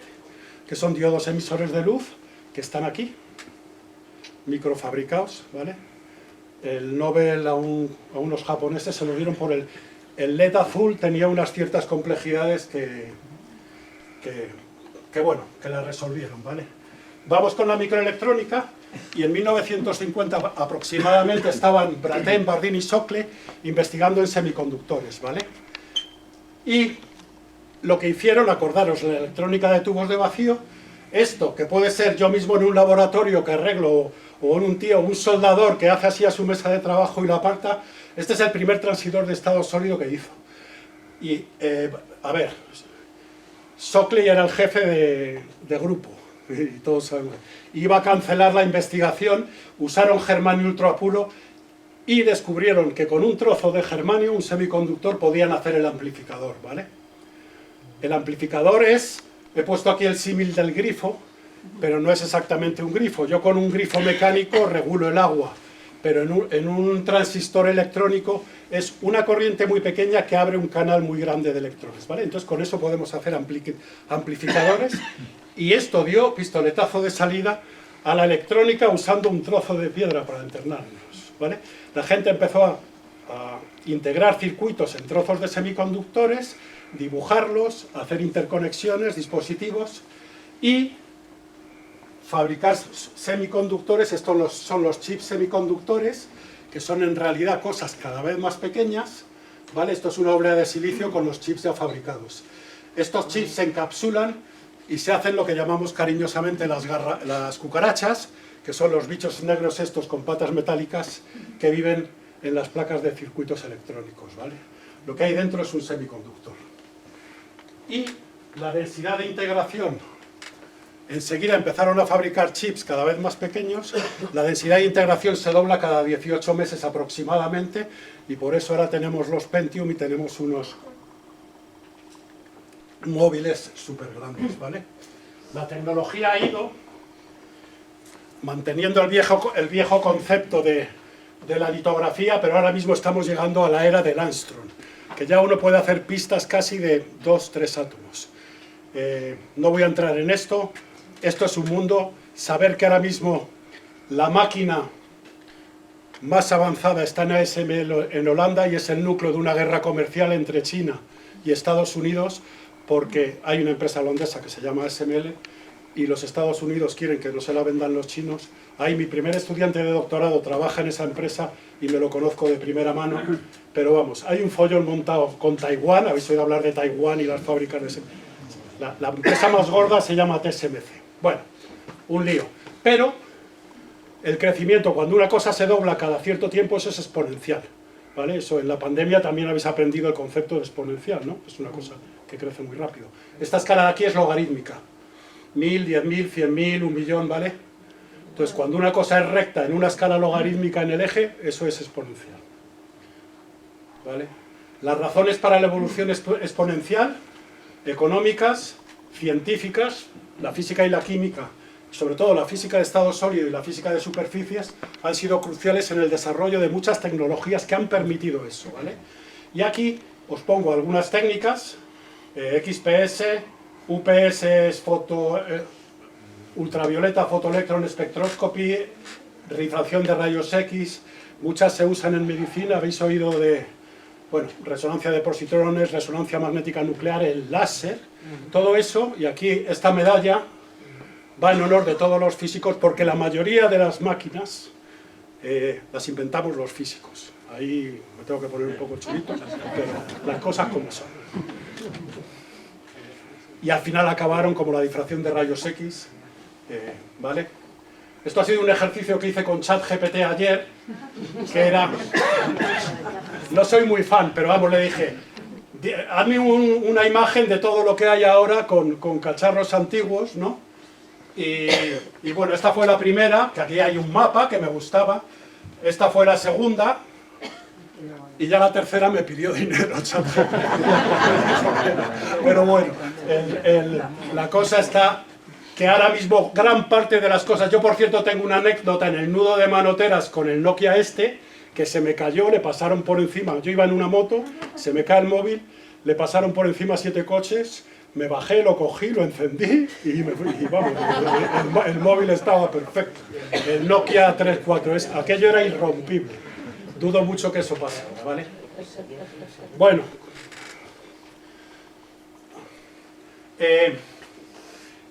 que son diodos emisores de luz, que están aquí, microfabricados, ¿vale? El Nobel a unos japoneses se lo dieron por el LED azul, tenía unas ciertas complejidades que la resolvieron, ¿vale? Vamos con la microelectrónica, y en 1950 aproximadamente estaban Brattain, Bardeen y Shockley investigando en semiconductores, ¿vale? Y lo que hicieron, acordaros, la electrónica de tubos de vacío, esto que puede ser yo mismo en un laboratorio que arreglo, o en un soldador que hace así a su mesa de trabajo y lo aparta, este es el primer transistor de estado sólido que hizo. Y, Shockley era el jefe de grupo, y todos sabemos. Iba a cancelar la investigación, usaron germanio ultrapuro y descubrieron que con un trozo de germanio, un semiconductor, podían hacer el amplificador, ¿vale? El amplificador es, he puesto aquí el símil del grifo, pero no es exactamente un grifo. Yo con un grifo mecánico regulo el agua, pero en un transistor electrónico es una corriente muy pequeña que abre un canal muy grande de electrones, ¿vale? Entonces con eso podemos hacer amplificadores, y esto dio pistoletazo de salida a la electrónica usando un trozo de piedra para internarnos, ¿vale? La gente empezó a integrar circuitos en trozos de semiconductores, dibujarlos, hacer interconexiones, dispositivos y fabricar semiconductores. Estos son los chips semiconductores, que son en realidad cosas cada vez más pequeñas, ¿vale? Esto es una oblea de silicio con los chips ya fabricados. Estos chips se encapsulan y se hacen lo que llamamos cariñosamente las cucarachas, que son los bichos negros estos con patas metálicas que viven en las placas de circuitos electrónicos, ¿vale? Lo que hay dentro es un semiconductor. Y la densidad de integración, enseguida empezaron a fabricar chips cada vez más pequeños, la densidad de integración se dobla cada 18 meses aproximadamente, y por eso ahora tenemos los Pentium y tenemos unos móviles súper grandes, ¿vale? La tecnología ha ido manteniendo el viejo concepto de la litografía, pero ahora mismo estamos llegando a la era del Angstrom, que ya uno puede hacer pistas casi de 2-3 átomos. No voy a entrar en esto. Esto es un mundo. Saber que ahora mismo la máquina más avanzada está en ASML en Holanda, y es el núcleo de una guerra comercial entre China y Estados Unidos, porque hay una empresa holandesa que se llama ASML y los Estados Unidos quieren que no se la vendan los chinos. Ahí mi primer estudiante de doctorado trabaja en esa empresa y me lo conozco de primera mano, pero vamos, hay un follón montado con Taiwán. Habéis oído hablar de Taiwán y las fábricas de... La empresa más gorda se llama TSMC. Bueno, un lío. Pero el crecimiento, cuando una cosa se dobla cada cierto tiempo, eso es exponencial, ¿vale? Eso en la pandemia también habéis aprendido el concepto de exponencial, ¿no? Es una cosa que crece muy rápido. Esta escala de aquí es logarítmica, 1000, 10.000, 100.000, 1.000.000, ¿vale? Entonces, cuando una cosa es recta en una escala logarítmica en el eje, eso es exponencial, ¿vale? Las razones para la evolución exponencial, económicas, científicas, la física y la química, sobre todo la física de estado sólido y la física de superficies, han sido cruciales en el desarrollo de muchas tecnologías que han permitido eso, ¿vale? Y aquí os pongo algunas técnicas, XPS, UPS es ultravioleta, photoelectron spectroscopy, refracción de rayos X, muchas se usan en medicina, habéis oído de, bueno, resonancia de positrones, resonancia magnética nuclear, el láser, todo eso, y aquí esta medalla va en honor de todos los físicos, porque la mayoría de las máquinas las inventamos los físicos. Ahí me tengo que poner un poco chulito, pero las cosas como son. Y al final acabaron como la difracción de rayos X, ¿vale? Esto ha sido un ejercicio que hice con ChatGPT ayer, que era... No soy muy fan, pero vamos, le dije, hazme una imagen de todo lo que hay ahora con cacharros antiguos, ¿no? Y bueno, esta fue la primera, que aquí hay un mapa que me gustaba. Esta fue la segunda, y ya la tercera me pidió dinero, ChatGPT. Pero bueno, la cosa está que ahora mismo gran parte de las cosas... Yo, por cierto, tengo una anécdota en el nudo de manoteras con el Nokia este, que se me cayó, le pasaron por encima. Yo iba en una moto, se me cae el móvil, le pasaron por encima 7 coches, me bajé, lo cogí, lo encendí y me fui. Y vamos, el móvil estaba perfecto. El Nokia 34S, aquello era irrompible. Dudo mucho que eso pase, ¿vale? Bueno.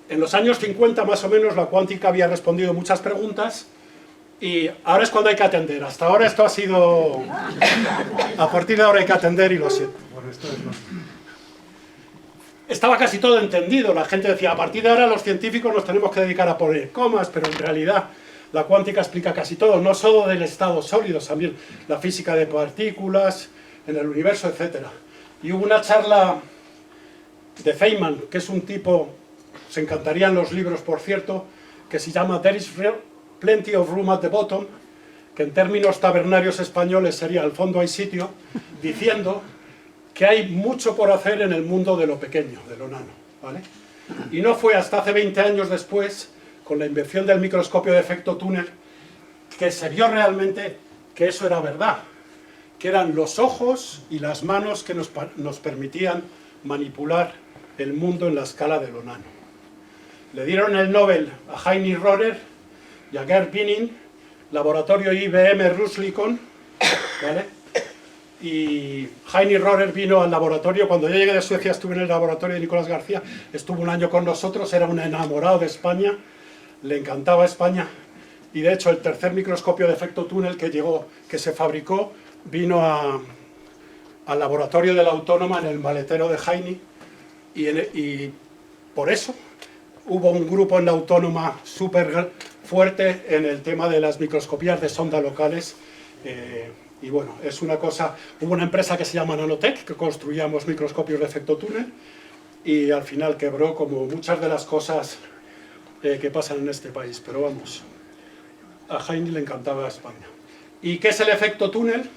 En los años 50 más o menos la cuántica había respondido muchas preguntas y ahora es cuando hay que atender. Hasta ahora esto ha sido... A partir de ahora hay que atender y lo siento. Bueno, esto es Estaba casi todo entendido. La gente decía, a partir de ahora los científicos nos tenemos que dedicar a poner comas, pero en realidad la cuántica explica casi todo, no solo del estado sólido, también la física de partículas, en el universo, etc. Y hubo una charla de Feynman, que es un tipo... Se encantarían los libros, por cierto, que se llama There is Plenty of Room at the Bottom, que en términos tabernarios españoles sería al fondo hay sitio, diciendo que hay mucho por hacer en el mundo de lo pequeño, de lo nano, ¿vale? Y no fue hasta hace 20 años después, con la invención del microscopio de efecto túnel, que se vio realmente que eso era verdad, que eran los ojos y las manos que nos permitían manipular el mundo en la escala de lo nano. Le dieron el Nobel a Heinrich Rohrer y a Gerd Binning, laboratorio IBM Ruslicon, ¿vale? Y Heinrich Rohrer vino al laboratorio, cuando yo llegué de Suecia estuve en el laboratorio de Nicolás García, estuvo un año con nosotros, era un enamorado de España, le encantaba España, y de hecho el tercer microscopio de efecto túnel que se fabricó, vino al laboratorio de la Autónoma en el maletero de Heinrich, y por eso hubo un grupo en la Autónoma súper fuerte en el tema de las microscopías de sonda locales. Y bueno, es una cosa... Hubo una empresa que se llama Nanotech, que construíamos microscopios de efecto túnel, y al final quebró, como muchas de las cosas que pasan en este país. Pero vamos, a Heinrich le encantaba España. ¿Y qué es el efecto túnel?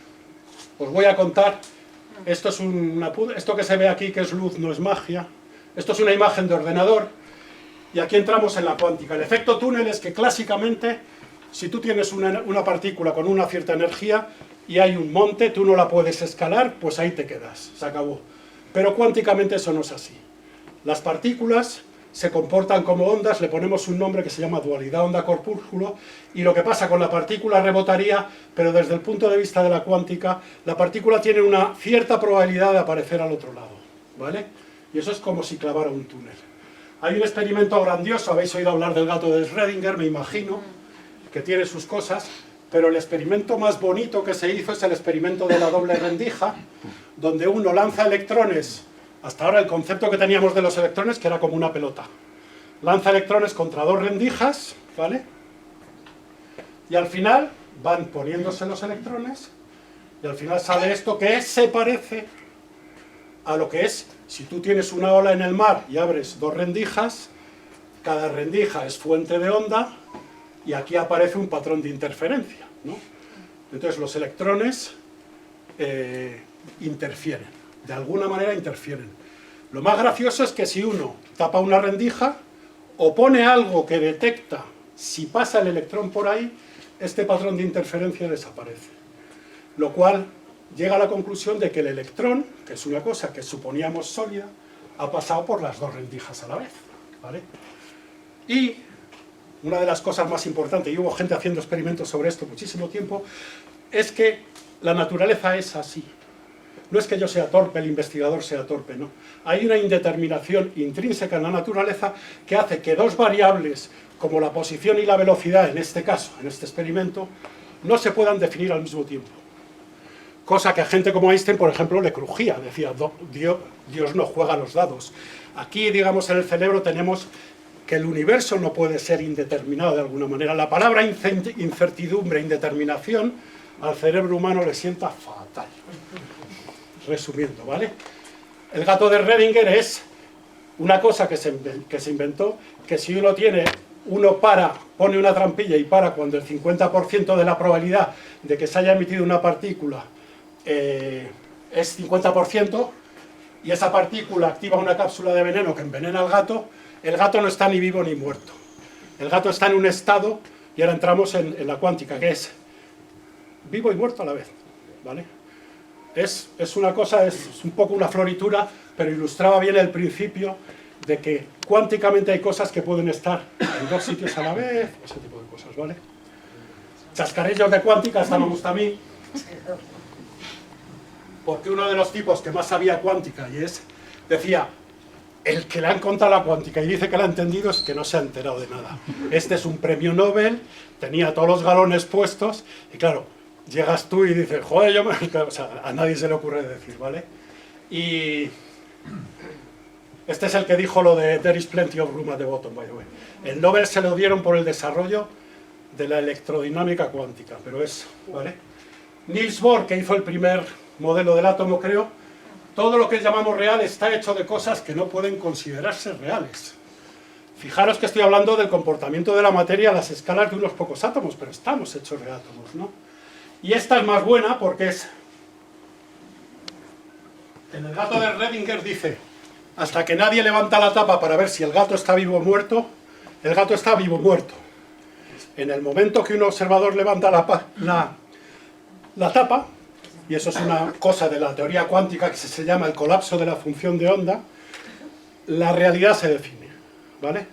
Os voy a contar. Esto es esto que se ve aquí, que es luz, no es magia. Esto es una imagen de ordenador. Y aquí entramos en la cuántica. El efecto túnel es que clásicamente, si tú tienes una partícula con una cierta energía y hay un monte, tú no la puedes escalar, pues ahí te quedas, se acabó. Pero cuánticamente eso no es así. Las partículas se comportan como ondas, le ponemos un nombre que se llama dualidad onda-corpúsculo, y lo que pasa con la partícula rebotaría, pero desde el punto de vista de la cuántica, la partícula tiene una cierta probabilidad de aparecer al otro lado, ¿vale? Y eso es como si clavara un túnel. Hay un experimento grandioso, habéis oído hablar del gato de Schrödinger, me imagino, que tiene sus cosas, pero el experimento más bonito que se hizo es el experimento de la doble rendija, donde uno lanza electrones, hasta ahora el concepto que teníamos de los electrones, que era como una pelota. Lanza electrones contra dos rendijas, ¿vale? Y al final van poniéndose los electrones, y al final sale esto que se parece a lo que es, si tú tienes una ola en el mar y abres dos rendijas, cada rendija es fuente de onda y aquí aparece un patrón de interferencia, ¿no? Entonces los electrones interfieren, de alguna manera interfieren. Lo más gracioso es que si uno tapa una rendija o pone algo que detecta si pasa el electrón por ahí, este patrón de interferencia desaparece. Lo cual llega a la conclusión de que el electrón, que es una cosa que suponíamos sólida, ha pasado por las dos rendijas a la vez, ¿vale? Y una de las cosas más importantes, y hubo gente haciendo experimentos sobre esto muchísimo tiempo, es que la naturaleza es así. No es que yo sea torpe, el investigador sea torpe, no. Hay una indeterminación intrínseca en la naturaleza que hace que dos variables, como la posición y la velocidad, en este caso, en este experimento, no se puedan definir al mismo tiempo. Cosa que a gente como Einstein, por ejemplo, le crujía. Decía, Dios no juega a los dados. Aquí, digamos, en el cerebro tenemos que el universo no puede ser indeterminado de alguna manera. La palabra incertidumbre, indeterminación, al cerebro humano le sienta fatal. Resumiendo, ¿vale? El gato de Schrödinger es una cosa que se inventó, que si uno pone una trampilla y para cuando el 50% de la probabilidad de que se haya emitido una partícula es 50%, y esa partícula activa una cápsula de veneno que envenena al gato, el gato no está ni vivo ni muerto. El gato está en un estado, y ahora entramos en la cuántica, que es vivo y muerto a la vez, ¿vale? Es una cosa, es un poco una floritura, pero ilustraba bien el principio de que cuánticamente hay cosas que pueden estar en dos sitios a la vez, ese tipo de cosas, ¿vale? Chascarrillos de cuántica, esta me gusta a mí, porque uno de los tipos que más sabía cuántica, decía, el que le han contado la cuántica y dice que la ha entendido es que no se ha enterado de nada. Este es un premio Nobel, tenía todos los galones puestos, y claro, llegas tú y dices, joder, o sea, a nadie se le ocurre decir, ¿vale? Y este es el que dijo lo de there is plenty of room at the bottom, by the way. El Nobel se lo dieron por el desarrollo de la electrodinámica cuántica, pero ¿vale? Niels Bohr, que hizo el primer modelo del átomo, creo, todo lo que llamamos real está hecho de cosas que no pueden considerarse reales. Fijaros que estoy hablando del comportamiento de la materia a las escalas de unos pocos átomos, pero estamos hechos de átomos, ¿no? Y esta es más buena porque en el gato de Schrödinger dice, hasta que nadie levanta la tapa para ver si el gato está vivo o muerto, el gato está vivo o muerto. En el momento que un observador levanta la tapa, y eso es una cosa de la teoría cuántica que se llama el colapso de la función de onda, la realidad se define, ¿vale?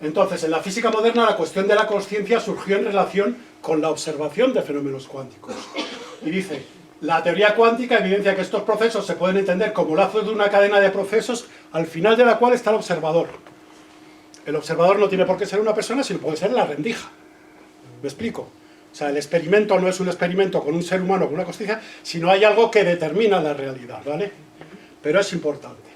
Entonces, en la física moderna la cuestión de la consciencia surgió en relación con la observación de fenómenos cuánticos. Y dice, la teoría cuántica evidencia que estos procesos se pueden entender como lazos de una cadena de procesos al final de la cual está el observador. El observador no tiene por qué ser una persona, sino puede ser la rendija. ¿Me explico? O sea, el experimento no es un experimento con un ser humano, con una consciencia, sino hay algo que determina la realidad, ¿vale? Pero es importante.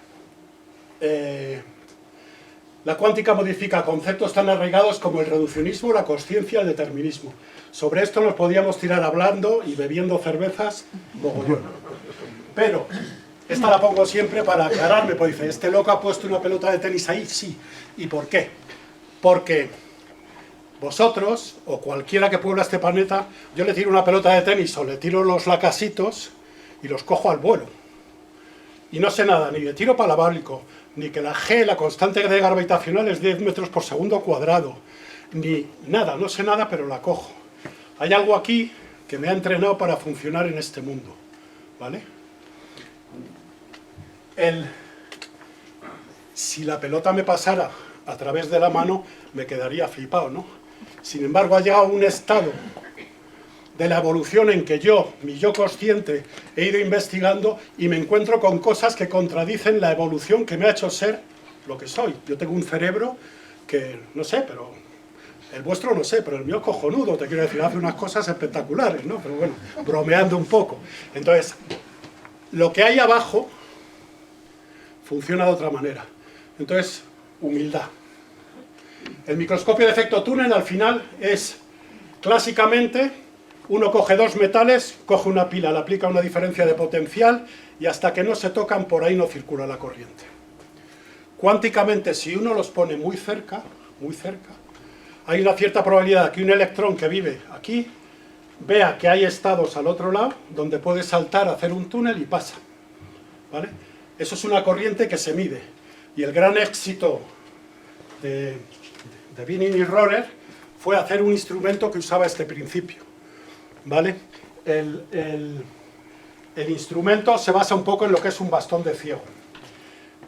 La cuántica modifica conceptos tan arraigados como el reduccionismo, la consciencia, el determinismo. Sobre esto nos podíamos tirar hablando y bebiendo cervezas mogollón. Pero esta la pongo siempre para aclararme, porque dice, ¿este loco ha puesto una pelota de tenis ahí? Sí. ¿Y por qué? Porque vosotros, o cualquiera que puebla este planeta, yo le tiro una pelota de tenis o le tiro los lacasitos y los cojo al vuelo. Y no sé nada, ni de tiro parabólico, ni que la G, la constante de gravitacional, es 10 metros por segundo cuadrado, ni nada, no sé nada, pero la cojo. Hay algo aquí que me ha entrenado para funcionar en este mundo, ¿vale? Si la pelota me pasara a través de la mano, me quedaría flipado, ¿no? Sin embargo, ha llegado un estado de la evolución en que mi yo consciente, he ido investigando y me encuentro con cosas que contradicen la evolución que me ha hecho ser lo que soy. Yo tengo un cerebro que, no sé, pero el vuestro no sé, pero el mío es cojonudo, te quiero decir, hace unas cosas espectaculares, ¿no? Pero bueno, bromeando un poco. Entonces, lo que hay abajo funciona de otra manera. Entonces, humildad. El microscopio de efecto túnel al final es, clásicamente, uno coge dos metales, coge una pila, le aplica una diferencia de potencial y hasta que no se tocan por ahí no circula la corriente. Cuánticamente, si uno los pone muy cerca, muy cerca, hay una cierta probabilidad que un electrón que vive aquí vea que hay estados al otro lado donde puede saltar, hacer un túnel y pasa, ¿vale? Eso es una corriente que se mide. Y el gran éxito de Binning y Rorer fue hacer un instrumento que usaba este principio, ¿vale? El instrumento se basa un poco en lo que es un bastón de ciego.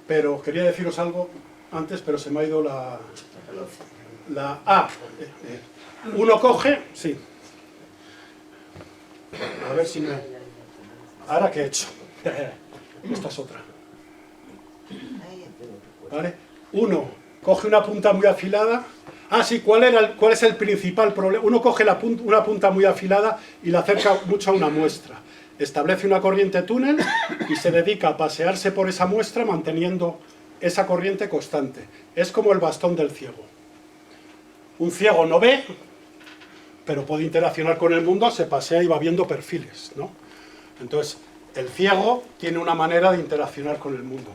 Pero quería deciros algo antes, pero se me ha ido uno coge, sí. A ver si me... ¿Ahora qué he hecho? Esta es otra. ¿Vale? Uno coge una punta muy afilada. Sí, ¿cuál es el principal problema? Uno coge una punta muy afilada y la acerca mucho a una muestra. Establece una corriente túnel y se dedica a pasearse por esa muestra manteniendo esa corriente constante. Es como el bastón del ciego. Un ciego no ve, pero puede interaccionar con el mundo, se pasea y va viendo perfiles, ¿no? Entonces, el ciego tiene una manera de interaccionar con el mundo.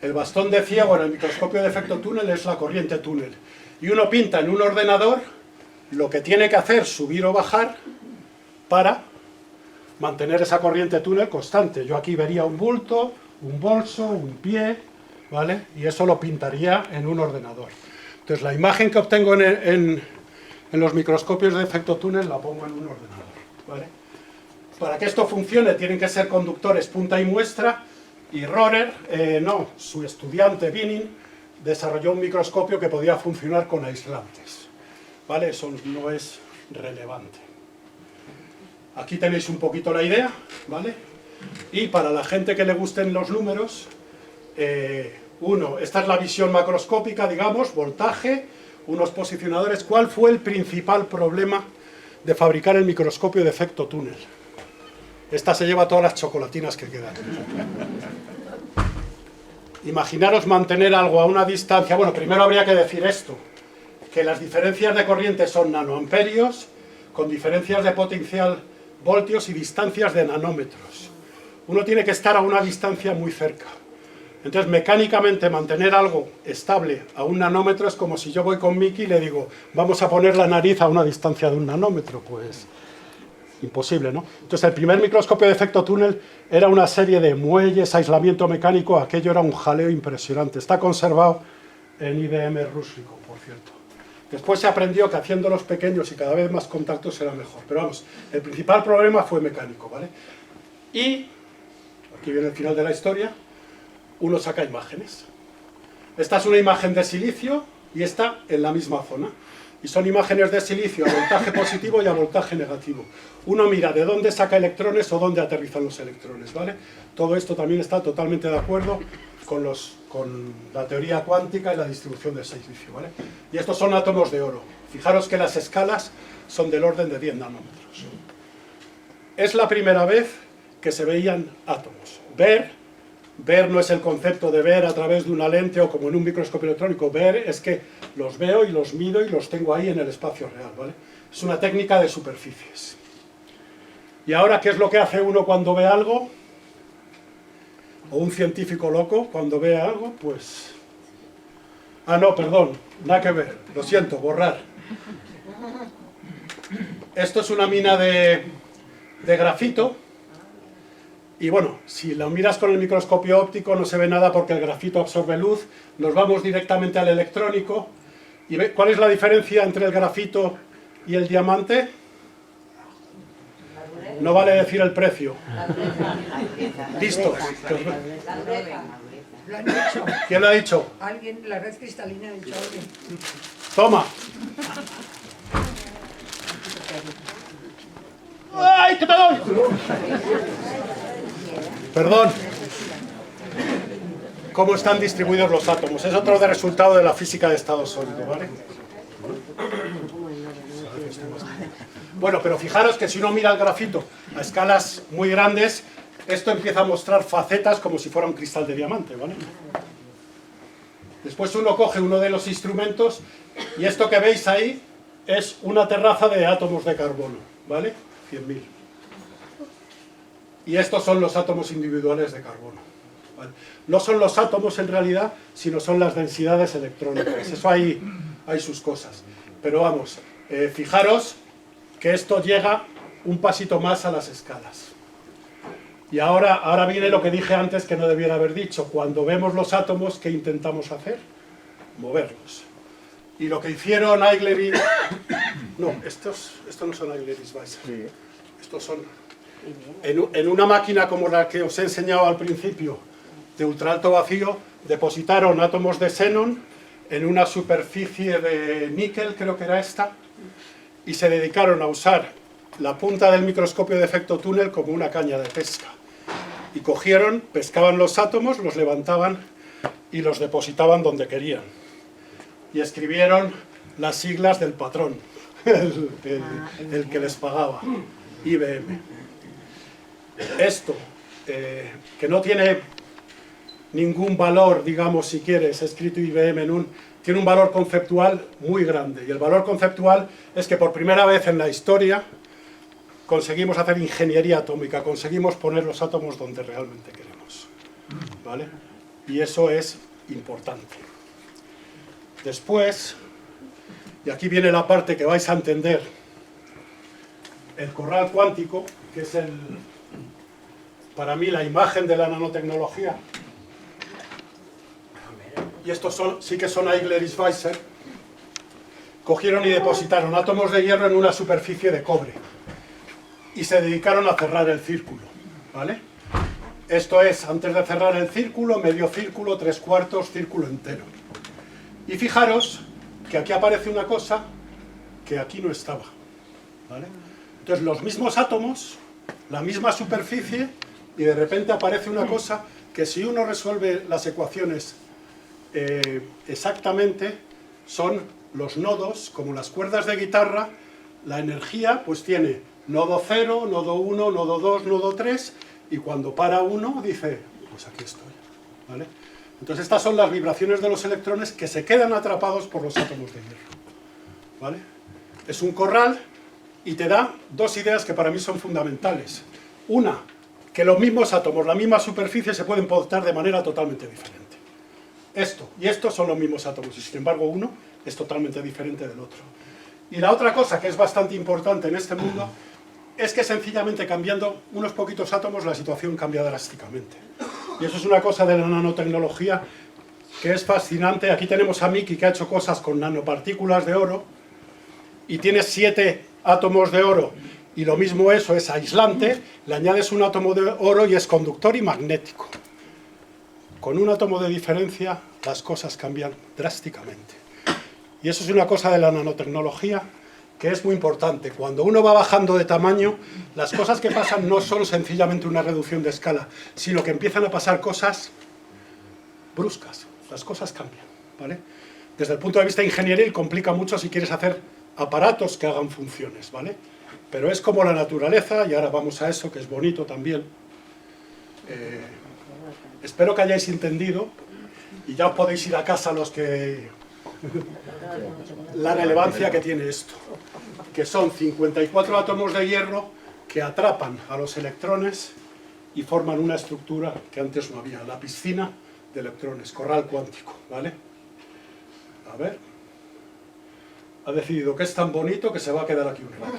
El bastón de ciego en el microscopio de efecto túnel es la corriente túnel. Y uno pinta en un ordenador lo que tiene que hacer, subir o bajar, para mantener esa corriente túnel constante. Yo aquí vería un bulto, un bolso, un pie, ¿vale? Y eso lo pintaría en un ordenador. Entonces la imagen que obtengo en los microscopios de efecto túnel la pongo en un ordenador, ¿vale? Para que esto funcione tienen que ser conductores punta y muestra, y Rorer, su estudiante Binning, desarrolló un microscopio que podía funcionar con aislantes, ¿vale? Eso no es relevante. Aquí tenéis un poquito la idea, ¿vale? Y para la gente que le gusten los números, esta es la visión macroscópica, digamos, voltaje, unos posicionadores. ¿Cuál fue el principal problema de fabricar el microscopio de efecto túnel? Esta se lleva todas las chocolatinas que quedan. Imaginaros mantener algo a una distancia. Bueno, primero habría que decir esto, que las diferencias de corriente son nanoamperios, con diferencias de potencial voltios y distancias de nanómetros. Uno tiene que estar a una distancia muy cerca. Entonces, mecánicamente, mantener algo estable a un nanómetro es como si yo voy con Miki y le digo, vamos a poner la nariz a una distancia de un nanómetro. Pues, imposible, ¿no? Entonces, el primer microscopio de efecto túnel era una serie de muelles, aislamiento mecánico, aquello era un jaleo impresionante. Está conservado en IBM Rústico, por cierto. Después se aprendió que haciéndolos pequeños y cada vez más contactos era mejor. Pero vamos, el principal problema fue mecánico, ¿vale? Y, aquí viene el final de la historia, uno saca imágenes. Esta es una imagen de silicio y esta en la misma zona. Y son imágenes de silicio a voltaje positivo y a voltaje negativo. Uno mira de dónde saca electrones o dónde aterrizan los electrones, ¿vale? Todo esto también está totalmente de acuerdo con la teoría cuántica y la distribución del silicio, ¿vale? Y estos son átomos de oro. Fijaros que las escalas son del orden de 10 nanómetros. Es la primera vez que se veían átomos. Ver no es el concepto de ver a través de una lente o como en un microscopio electrónico. Ver es que los veo y los mido y los tengo ahí en el espacio real, ¿vale? Es una técnica de superficies. Y ahora, ¿qué es lo que hace uno cuando ve algo? O un científico loco cuando ve algo, pues... no, perdón, nada que ver, lo siento, borrar. Esto es una mina de grafito. Y bueno, si lo miras con el microscopio óptico no se ve nada porque el grafito absorbe luz. Nos vamos directamente al electrónico. ¿Y cuál es la diferencia entre el grafito y el diamante? No vale decir el precio. Listos. Lo han dicho. ¿Quién lo ha dicho? Alguien, la red cristalina del Chauri. Toma. ¡Ay, que te doy! Perdón. ¿Cómo están distribuidos los átomos? Es otro resultado de la física de estado sólido, ¿vale? Bueno, pero fijaros que si uno mira el grafito a escalas muy grandes, esto empieza a mostrar facetas como si fuera un cristal de diamante, ¿vale? Después uno coge uno de los instrumentos y esto que veis ahí es una terraza de átomos de carbono, ¿vale? 100.000. Y estos son los átomos individuales de carbono, ¿vale? No son los átomos en realidad, sino son las densidades electrónicas. Eso hay hay sus cosas. Pero vamos, fijaros que esto llega un pasito más a las escalas. Y ahora viene lo que dije antes que no debiera haber dicho. Cuando vemos los átomos, ¿qué intentamos hacer? Moverlos. Y lo que hicieron Eigler y... No, estos no son Eigler y Schweitzer. Estos son... En una máquina como la que os he enseñado al principio, de ultraalto vacío, depositaron átomos de xenón en una superficie de níquel, creo que era esta, y se dedicaron a usar la punta del microscopio de efecto túnel como una caña de pesca. Y cogieron, pescaban los átomos, los levantaban y los depositaban donde querían. Y escribieron las siglas del patrón, el que les pagaba, IBM. Esto, que no tiene ningún valor, digamos, si quieres, escrito IBM tiene un valor conceptual muy grande. Y el valor conceptual es que por primera vez en la historia conseguimos hacer ingeniería atómica, conseguimos poner los átomos donde realmente queremos, ¿vale? Y eso es importante. Después, y aquí viene la parte que vais a entender, el corral cuántico, que es para mí la imagen de la nanotecnología. Y estos sí que son Eigler y Schweitzer. Cogieron y depositaron átomos de hierro en una superficie de cobre. Y se dedicaron a cerrar el círculo, ¿vale? Esto es, antes de cerrar el círculo, medio círculo, 3/4, círculo entero. Y fijaros que aquí aparece una cosa que aquí no estaba, ¿vale? Entonces los mismos átomos, la misma superficie, y de repente aparece una cosa que si uno resuelve las ecuaciones exactamente, son los nodos, como las cuerdas de guitarra, la energía pues tiene nodo 0, nodo 1, nodo 2, nodo 3, y cuando para uno dice, pues aquí estoy, ¿vale? Entonces estas son las vibraciones de los electrones que se quedan atrapados por los átomos de hierro, ¿vale? Es un corral y te da dos ideas que para mí son fundamentales. Una, que los mismos átomos, la misma superficie, se pueden portar de manera totalmente diferente. Esto y esto son los mismos átomos, y sin embargo uno es totalmente diferente del otro. Y la otra cosa que es bastante importante en este mundo es que sencillamente cambiando unos poquitos átomos la situación cambia drásticamente. Y eso es una cosa de la nanotecnología que es fascinante. Aquí tenemos a Miki, que ha hecho cosas con nanopartículas de oro, y tiene 7 átomos de oro, y lo mismo eso es aislante, le añades un átomo de oro y es conductor y magnético. Con un átomo de diferencia las cosas cambian drásticamente. Y eso es una cosa de la nanotecnología que es muy importante. Cuando uno va bajando de tamaño, las cosas que pasan no son sencillamente una reducción de escala, sino que empiezan a pasar cosas bruscas. Las cosas cambian, ¿vale? Desde el punto de vista ingenieril complica mucho si quieres hacer aparatos que hagan funciones, ¿vale? Pero es como la naturaleza, y ahora vamos a eso, que es bonito también. Espero que hayáis entendido, y ya os podéis ir a casa los que... la relevancia que tiene esto, que son 54 átomos de hierro que atrapan a los electrones y forman una estructura que antes no había, la piscina de electrones, corral cuántico, ¿vale? A ver, ha decidido que es tan bonito que se va a quedar aquí un rato.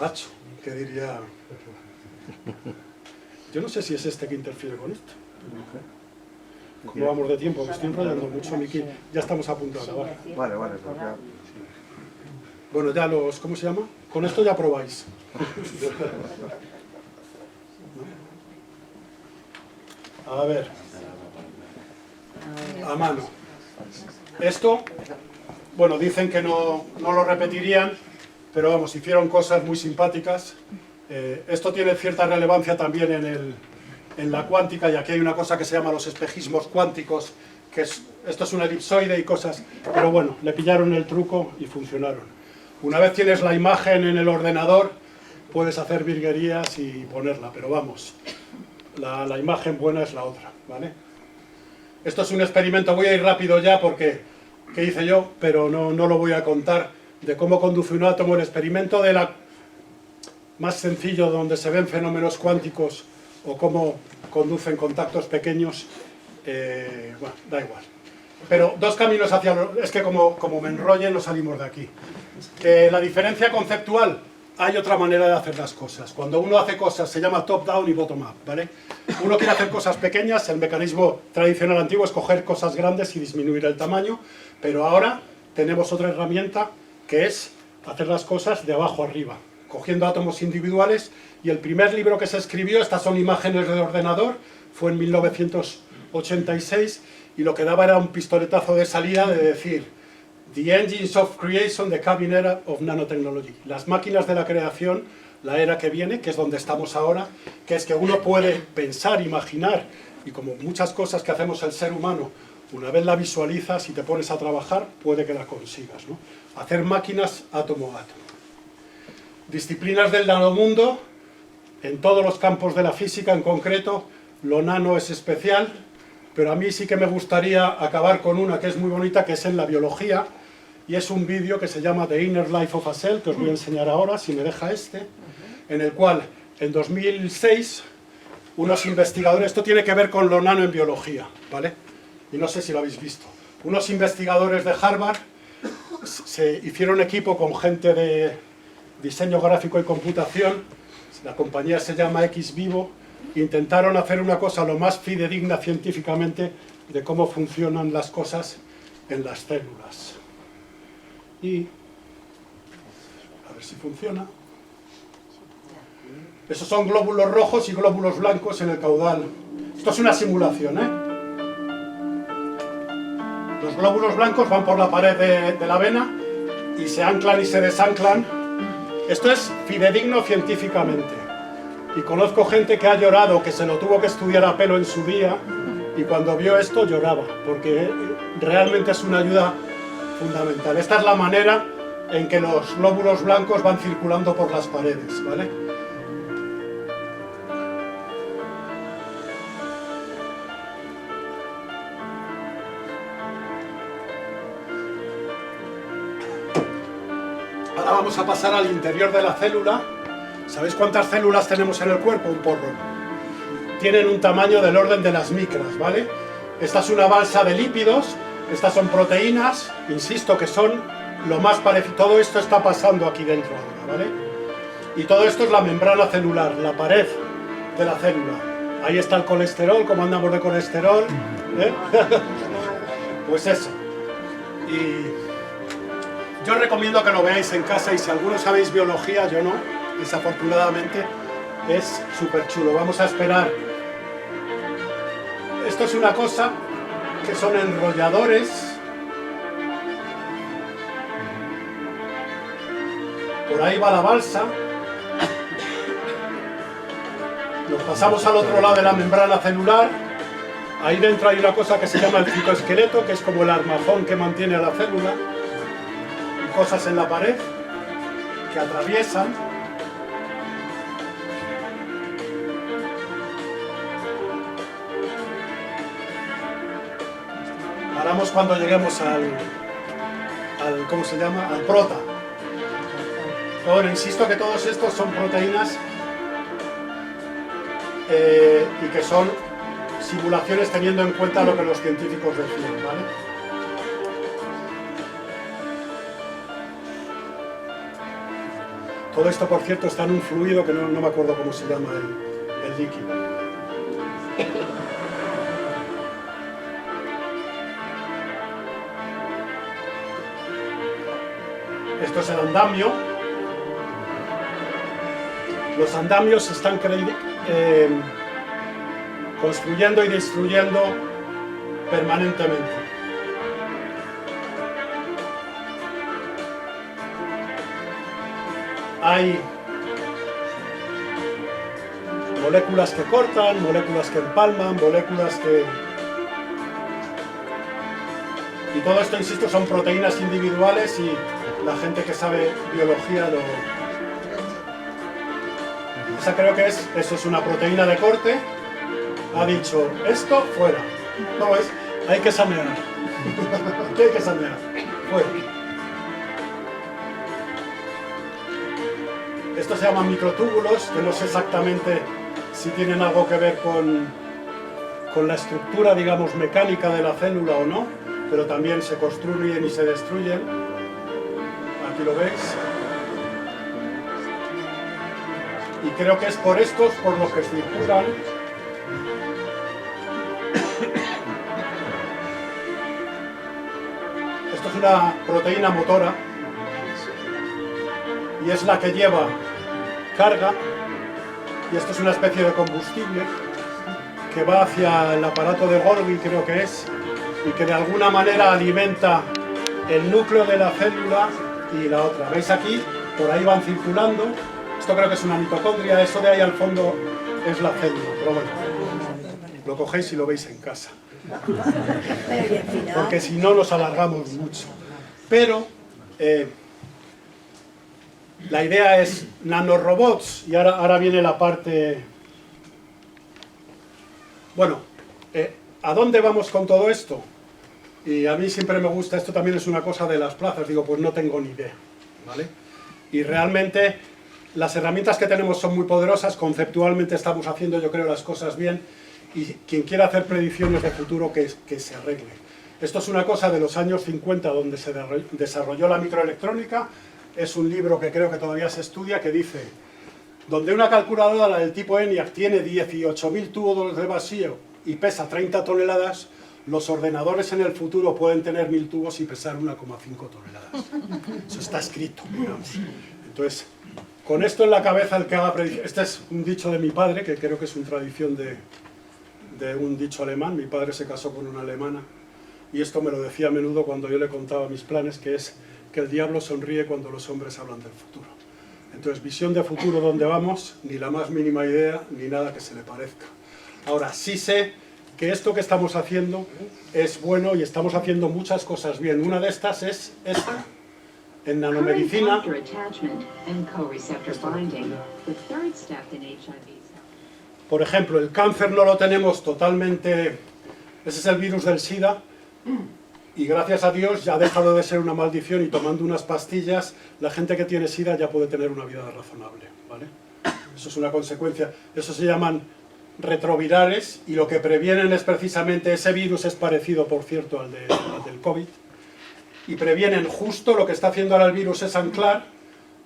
Hacho, ¿qué diría? Yo no sé si es este que interfiere con esto. Como vamos de tiempo, me estoy enrollando mucho, Miki. Ya estamos a punto de acabar. Vale, vale, pues ya. Bueno, ya los... ¿cómo se llama? Con esto ya probáis. A ver. A mano. Esto, bueno, dicen que no lo repetirían, pero vamos, hicieron cosas muy simpáticas. Esto tiene cierta relevancia también en la cuántica, y aquí hay una cosa que se llama los espejismos cuánticos, que esto es un elipsoide y cosas, pero bueno, le pillaron el truco y funcionaron. Una vez tienes la imagen en el ordenador, puedes hacer virguerías y ponerla, pero vamos, la imagen buena es la otra, ¿vale? Esto es un experimento, voy a ir rápido ya porque, ¿qué hice yo? Pero no lo voy a contar, de cómo conduce un átomo. El experimento de la más sencillo, donde se ven fenómenos cuánticos, o cómo conducen contactos pequeños, bueno, da igual. Pero dos caminos hacia... Es que como me enrolle no salimos de aquí. La diferencia conceptual, hay otra manera de hacer las cosas. Cuando uno hace cosas se llama top-down y bottom-up, ¿vale? Uno quiere hacer cosas pequeñas, el mecanismo tradicional antiguo es coger cosas grandes y disminuir el tamaño, pero ahora tenemos otra herramienta que es hacer las cosas de abajo arriba, cogiendo átomos individuales, y el primer libro que se escribió, estas son imágenes de ordenador, fue en 1986, y lo que daba era un pistoletazo de salida de decir The engines of creation, the coming era of nanotechnology. Las máquinas de la creación, la era que viene, que es donde estamos ahora, que es que uno puede pensar, imaginar, y como muchas cosas que hacemos el ser humano, una vez la visualizas y te pones a trabajar, puede que la consigas, ¿no? Hacer máquinas átomo a átomo. Disciplinas del nanomundo, en todos los campos de la física en concreto, lo nano es especial, pero a mí sí que me gustaría acabar con una que es muy bonita, que es en la biología, y es un vídeo que se llama The Inner Life of a Cell, que os voy a enseñar ahora, si me deja en el cual, en 2006, unos investigadores, esto tiene que ver con lo nano en biología, ¿vale? Y no sé si lo habéis visto. Unos investigadores de Harvard se hicieron equipo con gente de diseño gráfico y computación, la compañía se llama XVivo, intentaron hacer una cosa lo más fidedigna científicamente de cómo funcionan las cosas en las células. Y a ver si funciona. Esos son glóbulos rojos y glóbulos blancos en el caudal. Esto es una simulación, ¿eh? Los glóbulos blancos van por la pared de la vena y se anclan y se desanclan. Esto es fidedigno científicamente. Y conozco gente que ha llorado, que se lo tuvo que estudiar a pelo en su día, y cuando vio esto lloraba, porque realmente es una ayuda fundamental. Esta es la manera en que los glóbulos blancos van circulando por las paredes, ¿vale? Ahora vamos a pasar al interior de la célula. ¿Sabéis cuántas células tenemos en el cuerpo? Un porro. Tienen un tamaño del orden de las micras, ¿vale? Esta es una balsa de lípidos, estas son proteínas, insisto que son lo más parecido. Todo esto está pasando aquí dentro ahora, ¿vale? Y todo esto es la membrana celular, la pared de la célula. Ahí está el colesterol, cómo andamos de colesterol, ¿eh? Pues eso. Y yo os recomiendo que lo veáis en casa, y si algunos sabéis biología, yo no, desafortunadamente, es súper chulo. Vamos a esperar. Esto es una cosa que son enrolladores. Por ahí va la balsa. Nos pasamos al otro lado de la membrana celular. Ahí dentro hay una cosa que se llama el citoesqueleto, que es como el armazón que mantiene a la célula. Y cosas en la pared que atraviesan. Paramos cuando lleguemos al ¿cómo se llama? Al prota. Bueno, insisto que todos estos son proteínas y que son simulaciones teniendo en cuenta lo que los científicos decían, ¿vale? Todo esto, por cierto, está en un fluido que no me acuerdo cómo se llama el líquido. Esto es el andamio. Los andamios se están construyendo y destruyendo permanentemente. Hay moléculas que cortan, moléculas que empalman, moléculas que... Y todo esto, insisto, son proteínas individuales, y la gente que sabe biología lo... Esa creo que es, eso es una proteína de corte. Ha dicho, esto fuera. No es, hay que sanear. ¿Qué hay que sanear? Fuera. Esto se llama microtúbulos, que no sé exactamente si tienen algo que ver con la estructura, digamos, mecánica de la célula o no. pero también se construyen y se destruyen. Aquí lo veis. Y creo que es por estos por los que circulan. Esto es una proteína motora y es la que lleva carga, y esto es una especie de combustible que va hacia el aparato de Golgi, creo que es, y que de alguna manera alimenta el núcleo de la célula y la otra. ¿Veis aquí? Por ahí van circulando. Esto creo que es una mitocondria, eso de ahí al fondo es la célula, pero bueno, lo cogéis y lo veis en casa. Pero y al final, Porque si no nos alargamos mucho. Pero la idea es nanorobots, y ahora viene la parte... Bueno, ¿a dónde vamos con todo esto? Y a mí siempre me gusta, esto también es una cosa de las plazas, digo, pues no tengo ni idea, ¿vale? Y realmente las herramientas que tenemos son muy poderosas, conceptualmente estamos haciendo, yo creo, las cosas bien, y quien quiera hacer predicciones de futuro que se arregle. Esto es una cosa de los años 50 donde se desarrolló la microelectrónica. Es un libro que creo que todavía se estudia, que dice: donde una calculadora del tipo ENIAC tiene 18.000 tubos de vacío y pesa 30 toneladas, los ordenadores en el futuro pueden tener 1.000 tubos y pesar 1,5 toneladas. Eso está escrito, digamos. Entonces, con esto en la cabeza, el que haga predicción... Este es un dicho de mi padre, que creo que es una tradición de un dicho alemán. Mi padre se casó con una alemana, y esto me lo decía a menudo cuando yo le contaba mis planes, que es que el diablo sonríe cuando los hombres hablan del futuro. Entonces, visión de futuro, ¿dónde vamos? Ni la más mínima idea, ni nada que se le parezca. Ahora, sí sé que esto que estamos haciendo es bueno y estamos haciendo muchas cosas bien. Una de estas es esta. En nanomedicina... Por ejemplo, el cáncer no lo tenemos totalmente... Ese es el virus del SIDA. Y gracias a Dios ya ha dejado de ser una maldición, y tomando unas pastillas, la gente que tiene SIDA ya puede tener una vida razonable, ¿vale? Eso es una consecuencia. Eso se llaman retrovirales, y lo que previenen es precisamente ese virus, es parecido, por cierto, al del COVID, y previenen justo lo que está haciendo ahora el virus, es anclar,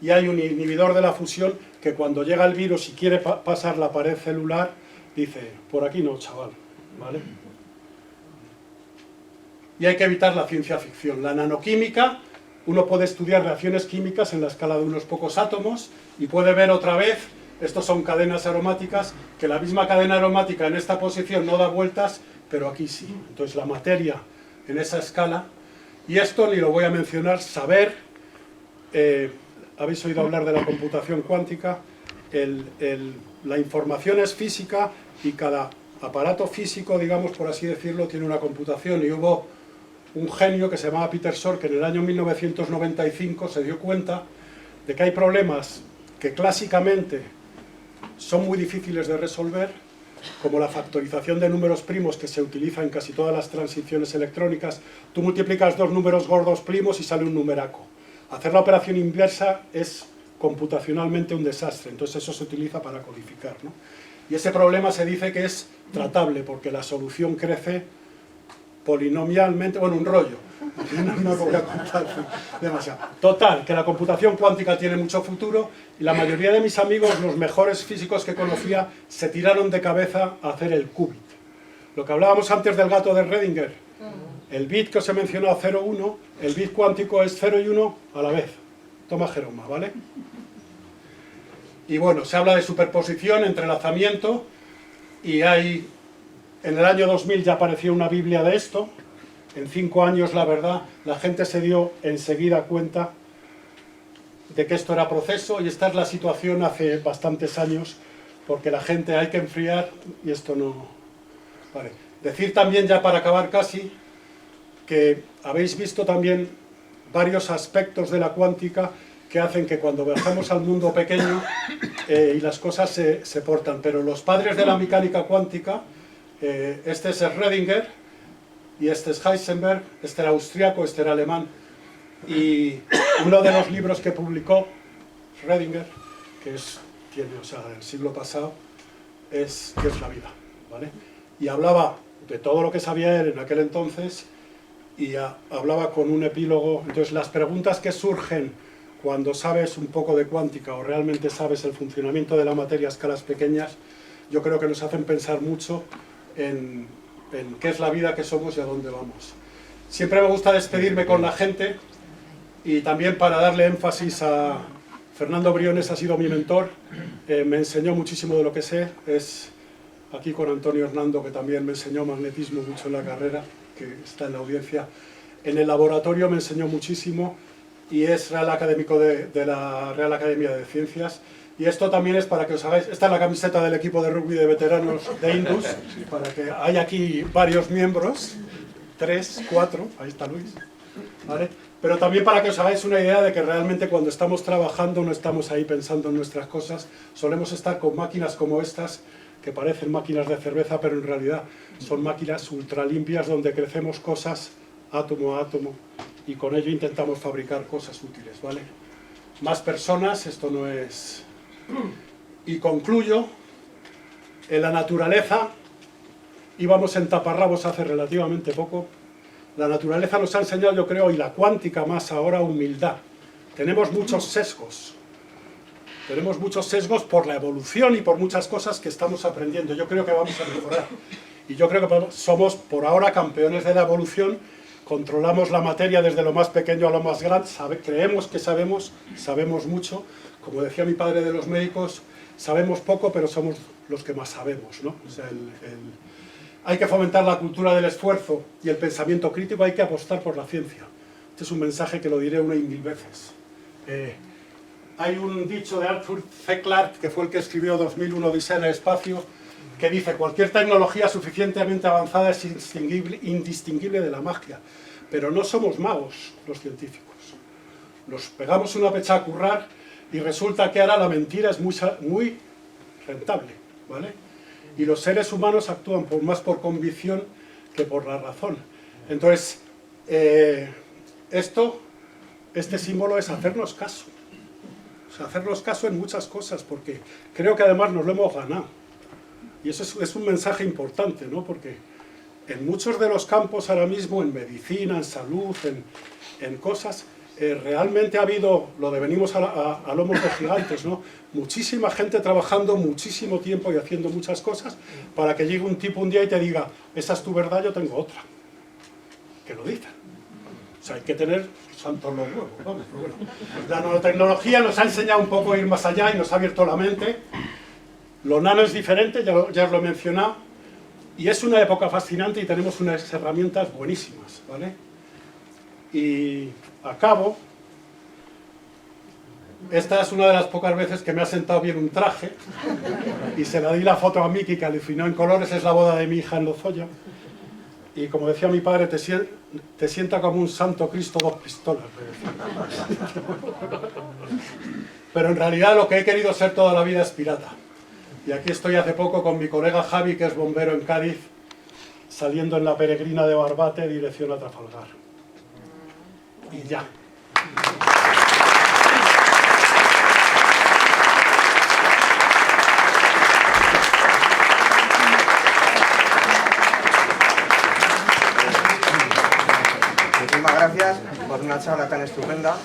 y hay un inhibidor de la fusión que cuando llega el virus y quiere pasar la pared celular, dice: por aquí no, chaval, ¿vale? Y hay que evitar la ciencia ficción. La nanoquímica, uno puede estudiar reacciones químicas en la escala de unos pocos átomos y puede ver otra vez, estos son cadenas aromáticas, que la misma cadena aromática en esta posición no da vueltas, pero aquí sí. Entonces la materia en esa escala, y esto ni lo voy a mencionar, saber, habéis oído hablar de la computación cuántica, la información es física, y cada aparato físico, digamos, por así decirlo, tiene una computación, y hubo un genio que se llamaba Peter Shor, que en el año 1995 se dio cuenta de que hay problemas que clásicamente son muy difíciles de resolver, como la factorización de números primos, que se utiliza en casi todas las transiciones electrónicas. Tú multiplicas dos números gordos primos y sale un numeraco. Hacer la operación inversa es computacionalmente un desastre, entonces eso se utiliza para codificar, ¿no? Y ese problema se dice que es tratable, porque la solución crece polinomialmente, bueno, un rollo, no lo voy a contar demasiado. Total, que la computación cuántica tiene mucho futuro, y la mayoría de mis amigos, los mejores físicos que conocía, se tiraron de cabeza a hacer el qubit. Lo que hablábamos antes del gato de Schrödinger, el bit que os he mencionado, 0, 1, el bit cuántico es 0 y 1 a la vez. Toma Jeroma, ¿vale? Y bueno, se habla de superposición, entrelazamiento, y hay... En el año 2000 ya apareció una Biblia de esto. En 5 años, la verdad, la gente se dio enseguida cuenta de que esto era proceso, y esta es la situación hace bastantes años, porque la gente hay que enfriar y esto no... Vale. Decir también, ya para acabar casi, que habéis visto también varios aspectos de la cuántica que hacen que cuando viajamos al mundo pequeño y las cosas se portan, pero los padres de la mecánica cuántica, este es Schrödinger y este es Heisenberg, este era austriaco, este era alemán, y uno de los libros que publicó Schrödinger, tiene, o sea, del siglo pasado, es ¿Qué es la vida? ¿Vale? Y hablaba de todo lo que sabía él en aquel entonces, y hablaba con un epílogo. Entonces, las preguntas que surgen cuando sabes un poco de cuántica o realmente sabes el funcionamiento de la materia a escalas pequeñas, yo creo que nos hacen pensar mucho en qué es la vida, qué somos y a dónde vamos. Siempre me gusta despedirme con la gente, y también para darle énfasis a Fernando Briones, ha sido mi mentor, me enseñó muchísimo de lo que sé, es aquí con Antonio Hernando, que también me enseñó magnetismo mucho en la carrera, que está en la audiencia. En el laboratorio me enseñó muchísimo, y es Real Académico de la Real Academia de Ciencias. Y esto también es para que os hagáis... Esta es la camiseta del equipo de rugby de veteranos de Indus, para que hay aquí varios miembros, 3, 4, ahí está Luis, ¿vale? Pero también para que os hagáis una idea de que realmente cuando estamos trabajando no estamos ahí pensando en nuestras cosas, solemos estar con máquinas como estas, que parecen máquinas de cerveza, pero en realidad son máquinas ultra limpias donde crecemos cosas átomo a átomo, y con ello intentamos fabricar cosas útiles, ¿vale? Más personas, esto no es... Y concluyo, en la naturaleza, íbamos en taparrabos hace relativamente poco, la naturaleza nos ha enseñado, yo creo, y la cuántica más ahora, humildad. Tenemos muchos sesgos por la evolución y por muchas cosas que estamos aprendiendo. Yo creo que vamos a mejorar, y yo creo que somos por ahora campeones de la evolución. Controlamos la materia desde lo más pequeño a lo más grande, creemos que sabemos mucho. Como decía mi padre de los médicos, sabemos poco, pero somos los que más sabemos, ¿no? O sea, hay que fomentar la cultura del esfuerzo y el pensamiento crítico, hay que apostar por la ciencia. Este es un mensaje que lo diré una y mil veces. Hay un dicho de Arthur C. Clarke, que fue el que escribió 2001 Odisea en el espacio, que dice: cualquier tecnología suficientemente avanzada es indistinguible de la magia. Pero no somos magos los científicos. Nos pegamos una pecha a currar y resulta que ahora la mentira es muy rentable, ¿vale? Y los seres humanos actúan más por convicción que por la razón. Entonces, este símbolo es hacernos caso. O sea, hacernos caso en muchas cosas, porque creo que además nos lo hemos ganado. Y eso es un mensaje importante, ¿no? Porque en muchos de los campos ahora mismo, en medicina, en salud, en cosas, realmente ha habido, lo de venimos a lomos de gigantes, ¿no? Muchísima gente trabajando muchísimo tiempo y haciendo muchas cosas para que llegue un tipo un día y te diga: esa es tu verdad, yo tengo otra. Que lo dicen. O sea, hay que tener santos los huevos, vamos, pero bueno. La nanotecnología nos ha enseñado un poco a ir más allá y nos ha abierto la mente. Lo nano es diferente, ya os lo he mencionado, y es una época fascinante y tenemos unas herramientas buenísimas, ¿vale? Y acabo. Esta es una de las pocas veces que me ha sentado bien un traje, y se la di la foto a Miki, que alucinó en colores. Es la boda de mi hija en Lozoya, y como decía mi padre, te sienta como un santo Cristo 2 pistolas. Pero en realidad lo que he querido ser toda la vida es pirata. Y aquí estoy hace poco con mi colega Javi, que es bombero en Cádiz, saliendo en la peregrina de Barbate, dirección a Trafalgar. Y ya. Muchísimas gracias por una charla tan estupenda.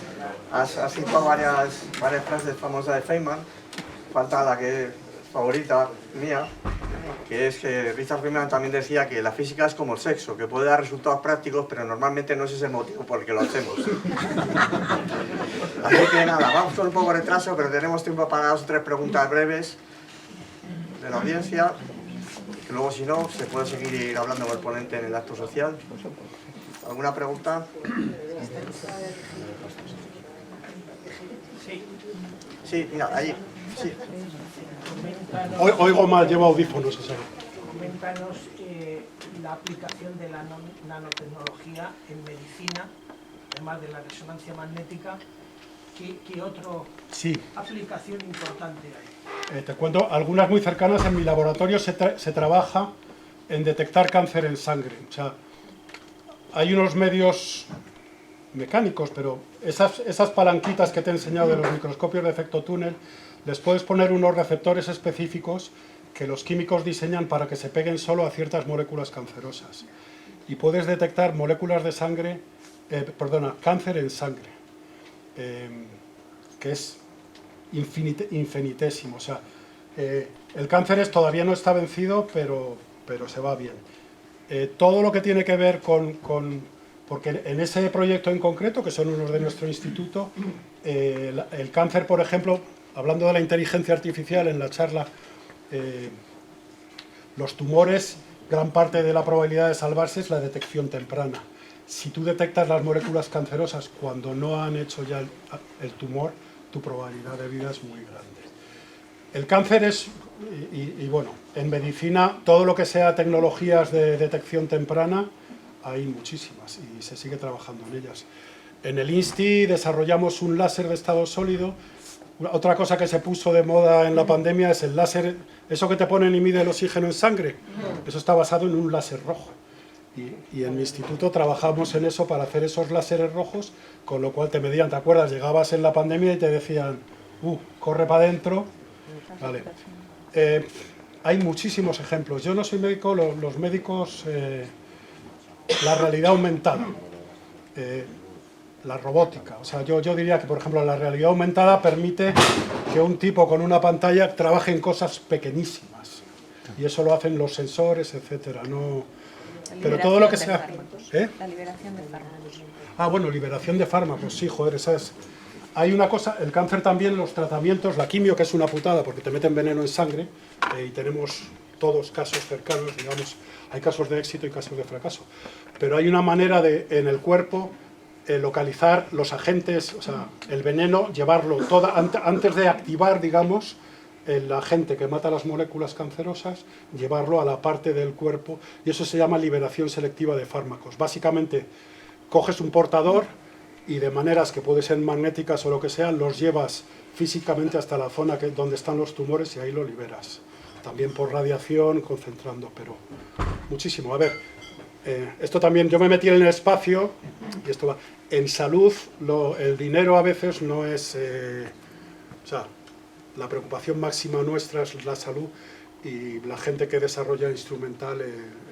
Has citado varias frases famosas de Feynman. Falta la que es favorita mía, que es que Richard Feynman también decía que la física es como el sexo, que puede dar resultados prácticos, pero normalmente no es ese el motivo por el que lo hacemos. Así que nada, vamos con un poco de retraso, pero tenemos tiempo para 2 o 3 preguntas breves de la audiencia, que luego, si no, se puede seguir hablando con el ponente en el acto social. ¿Alguna pregunta? Sí, mira, allí. Sí. Oigo mal, llevo audífonos. Coméntanos la aplicación de la nanotecnología en medicina, además de la resonancia magnética. ¿Qué otra aplicación importante hay? Te cuento algunas muy cercanas. En mi laboratorio se trabaja en detectar cáncer en sangre. O sea, hay unos medios mecánicos, pero esas palanquitas que te he enseñado de los microscopios de efecto túnel, les puedes poner unos receptores específicos que los químicos diseñan para que se peguen solo a ciertas moléculas cancerosas. y puedes detectar moléculas de sangre, cáncer en sangre, que es infinitésimo. O sea, el cáncer todavía no está vencido, pero se va bien. Todo lo que tiene que ver porque en ese proyecto en concreto, que son unos de nuestro instituto, el cáncer, por ejemplo, hablando de la inteligencia artificial en la charla, los tumores, gran parte de la probabilidad de salvarse es la detección temprana. Si tú detectas las moléculas cancerosas cuando no han hecho ya el tumor, tu probabilidad de vida es muy grande. El cáncer es, y bueno, en medicina, todo lo que sea tecnologías de detección temprana, hay muchísimas y se sigue trabajando en ellas. En el INSTI desarrollamos un láser de estado sólido. Otra cosa que se puso de moda en la pandemia es el láser, eso que te ponen y mide el oxígeno en sangre, eso está basado en un láser rojo. Y en mi instituto trabajamos en eso para hacer esos láseres rojos, con lo cual te medían, ¿te acuerdas? Llegabas en la pandemia y te decían, corre para adentro. Vale. Hay muchísimos ejemplos. Yo no soy médico, los médicos, la realidad aumentada, la robótica. O sea, yo diría que, por ejemplo, la realidad aumentada permite que un tipo con una pantalla trabaje en cosas pequeñísimas. Y eso lo hacen los sensores, etcétera. No, pero todo lo que sea... La liberación de fármacos. Ah, bueno, liberación de fármacos, sí, joder, esa es... Hay una cosa, el cáncer también, los tratamientos, la quimio, que es una putada porque te meten veneno en sangre, y tenemos todos casos cercanos, digamos, hay casos de éxito y casos de fracaso. Pero hay una manera de, en el cuerpo, localizar los agentes, o sea, el veneno, llevarlo antes de activar, digamos, el agente que mata las moléculas cancerosas, llevarlo a la parte del cuerpo, y eso se llama liberación selectiva de fármacos. Básicamente, coges un portador y de maneras que pueden ser magnéticas o lo que sea, los llevas físicamente hasta la zona donde están los tumores y ahí lo liberas. También por radiación, concentrando, pero muchísimo. A ver, esto también, yo me metí en el espacio, y esto va, en salud, el dinero a veces no es, o sea, la preocupación máxima nuestra es la salud, y la gente que desarrolla instrumental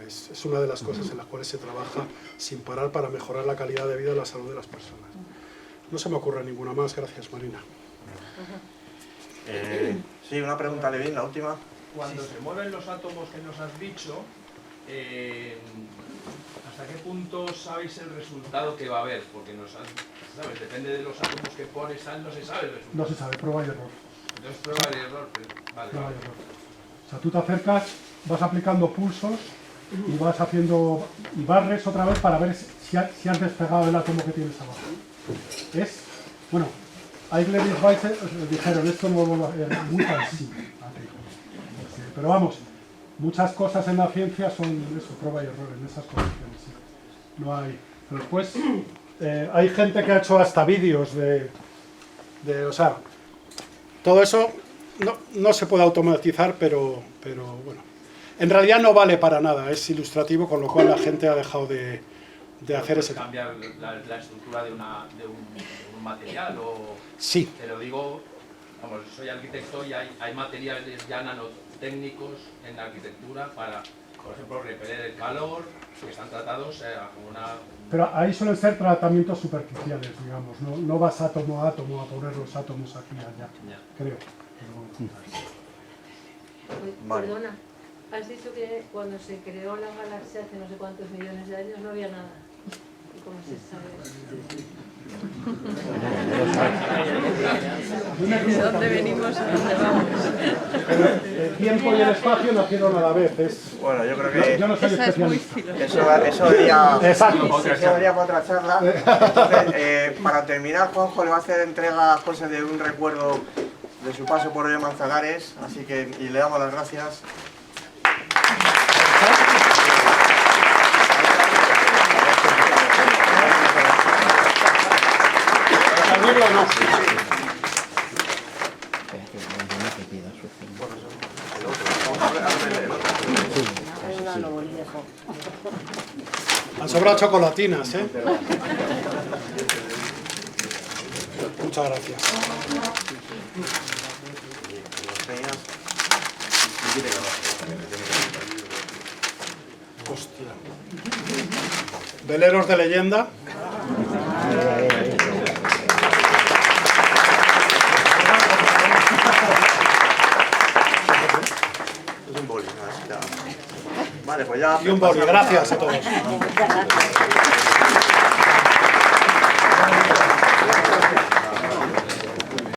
es una de las cosas en las cuales se trabaja sin parar para mejorar la calidad de vida y la salud de las personas. No se me ocurre ninguna más, gracias Marina. Sí, una pregunta, Levin, la última. Cuando se mueven los átomos que nos has dicho, ¿hasta qué punto sabéis el resultado que va a haber? Porque ¿sabes? Depende de los átomos que pones, no se sabe el resultado. No se sabe, prueba y error. Entonces prueba y error, pero vale. Prueba y error. O sea, tú te acercas, vas aplicando pulsos y vas haciendo, y barres otra vez para ver si has despegado el átomo que tienes abajo. Bueno, a Gladys Weiss dijeron, esto no es muy parecido. Pero vamos, muchas cosas en la ciencia son eso, prueba y error, en esas condiciones. Sí. No hay. Pero después hay gente que ha hecho hasta vídeos o sea, todo eso no se puede automatizar, pero bueno. En realidad no vale para nada, es ilustrativo, con lo cual la gente ha dejado de hacer ese... ¿Cambiar la estructura de un material o...? Sí. Te lo digo, vamos, soy arquitecto y hay materiales ya nanotécnicos en la arquitectura para, por ejemplo, repeler el calor, que están tratados con una... Pero ahí suelen ser tratamientos superficiales, digamos, no vas átomo a átomo a poner los átomos aquí y allá, creo. Vale. Perdona, has dicho que cuando se creó la galaxia hace no sé cuántos millones de años no había nada. ¿Y cómo se sabe eso? ¿De dónde venimos a dónde vamos? El tiempo y el espacio nacieron a la vez. Bueno, yo creo que yo no soy Esa es muy especialista. eso daría Exacto. para otra charla. Entonces, para terminar, Juanjo le va a hacer entrega a José de un recuerdo de su paso por Hoyo Manzanares, así que y le damos las gracias. Han sobrado chocolatinas, ¿eh? Muchas gracias. Hostia. Veleros de leyenda. Es un boli, ¿no? Ya. Vale, pues ya... Y un boli. Gracias a todos. Muchas gracias.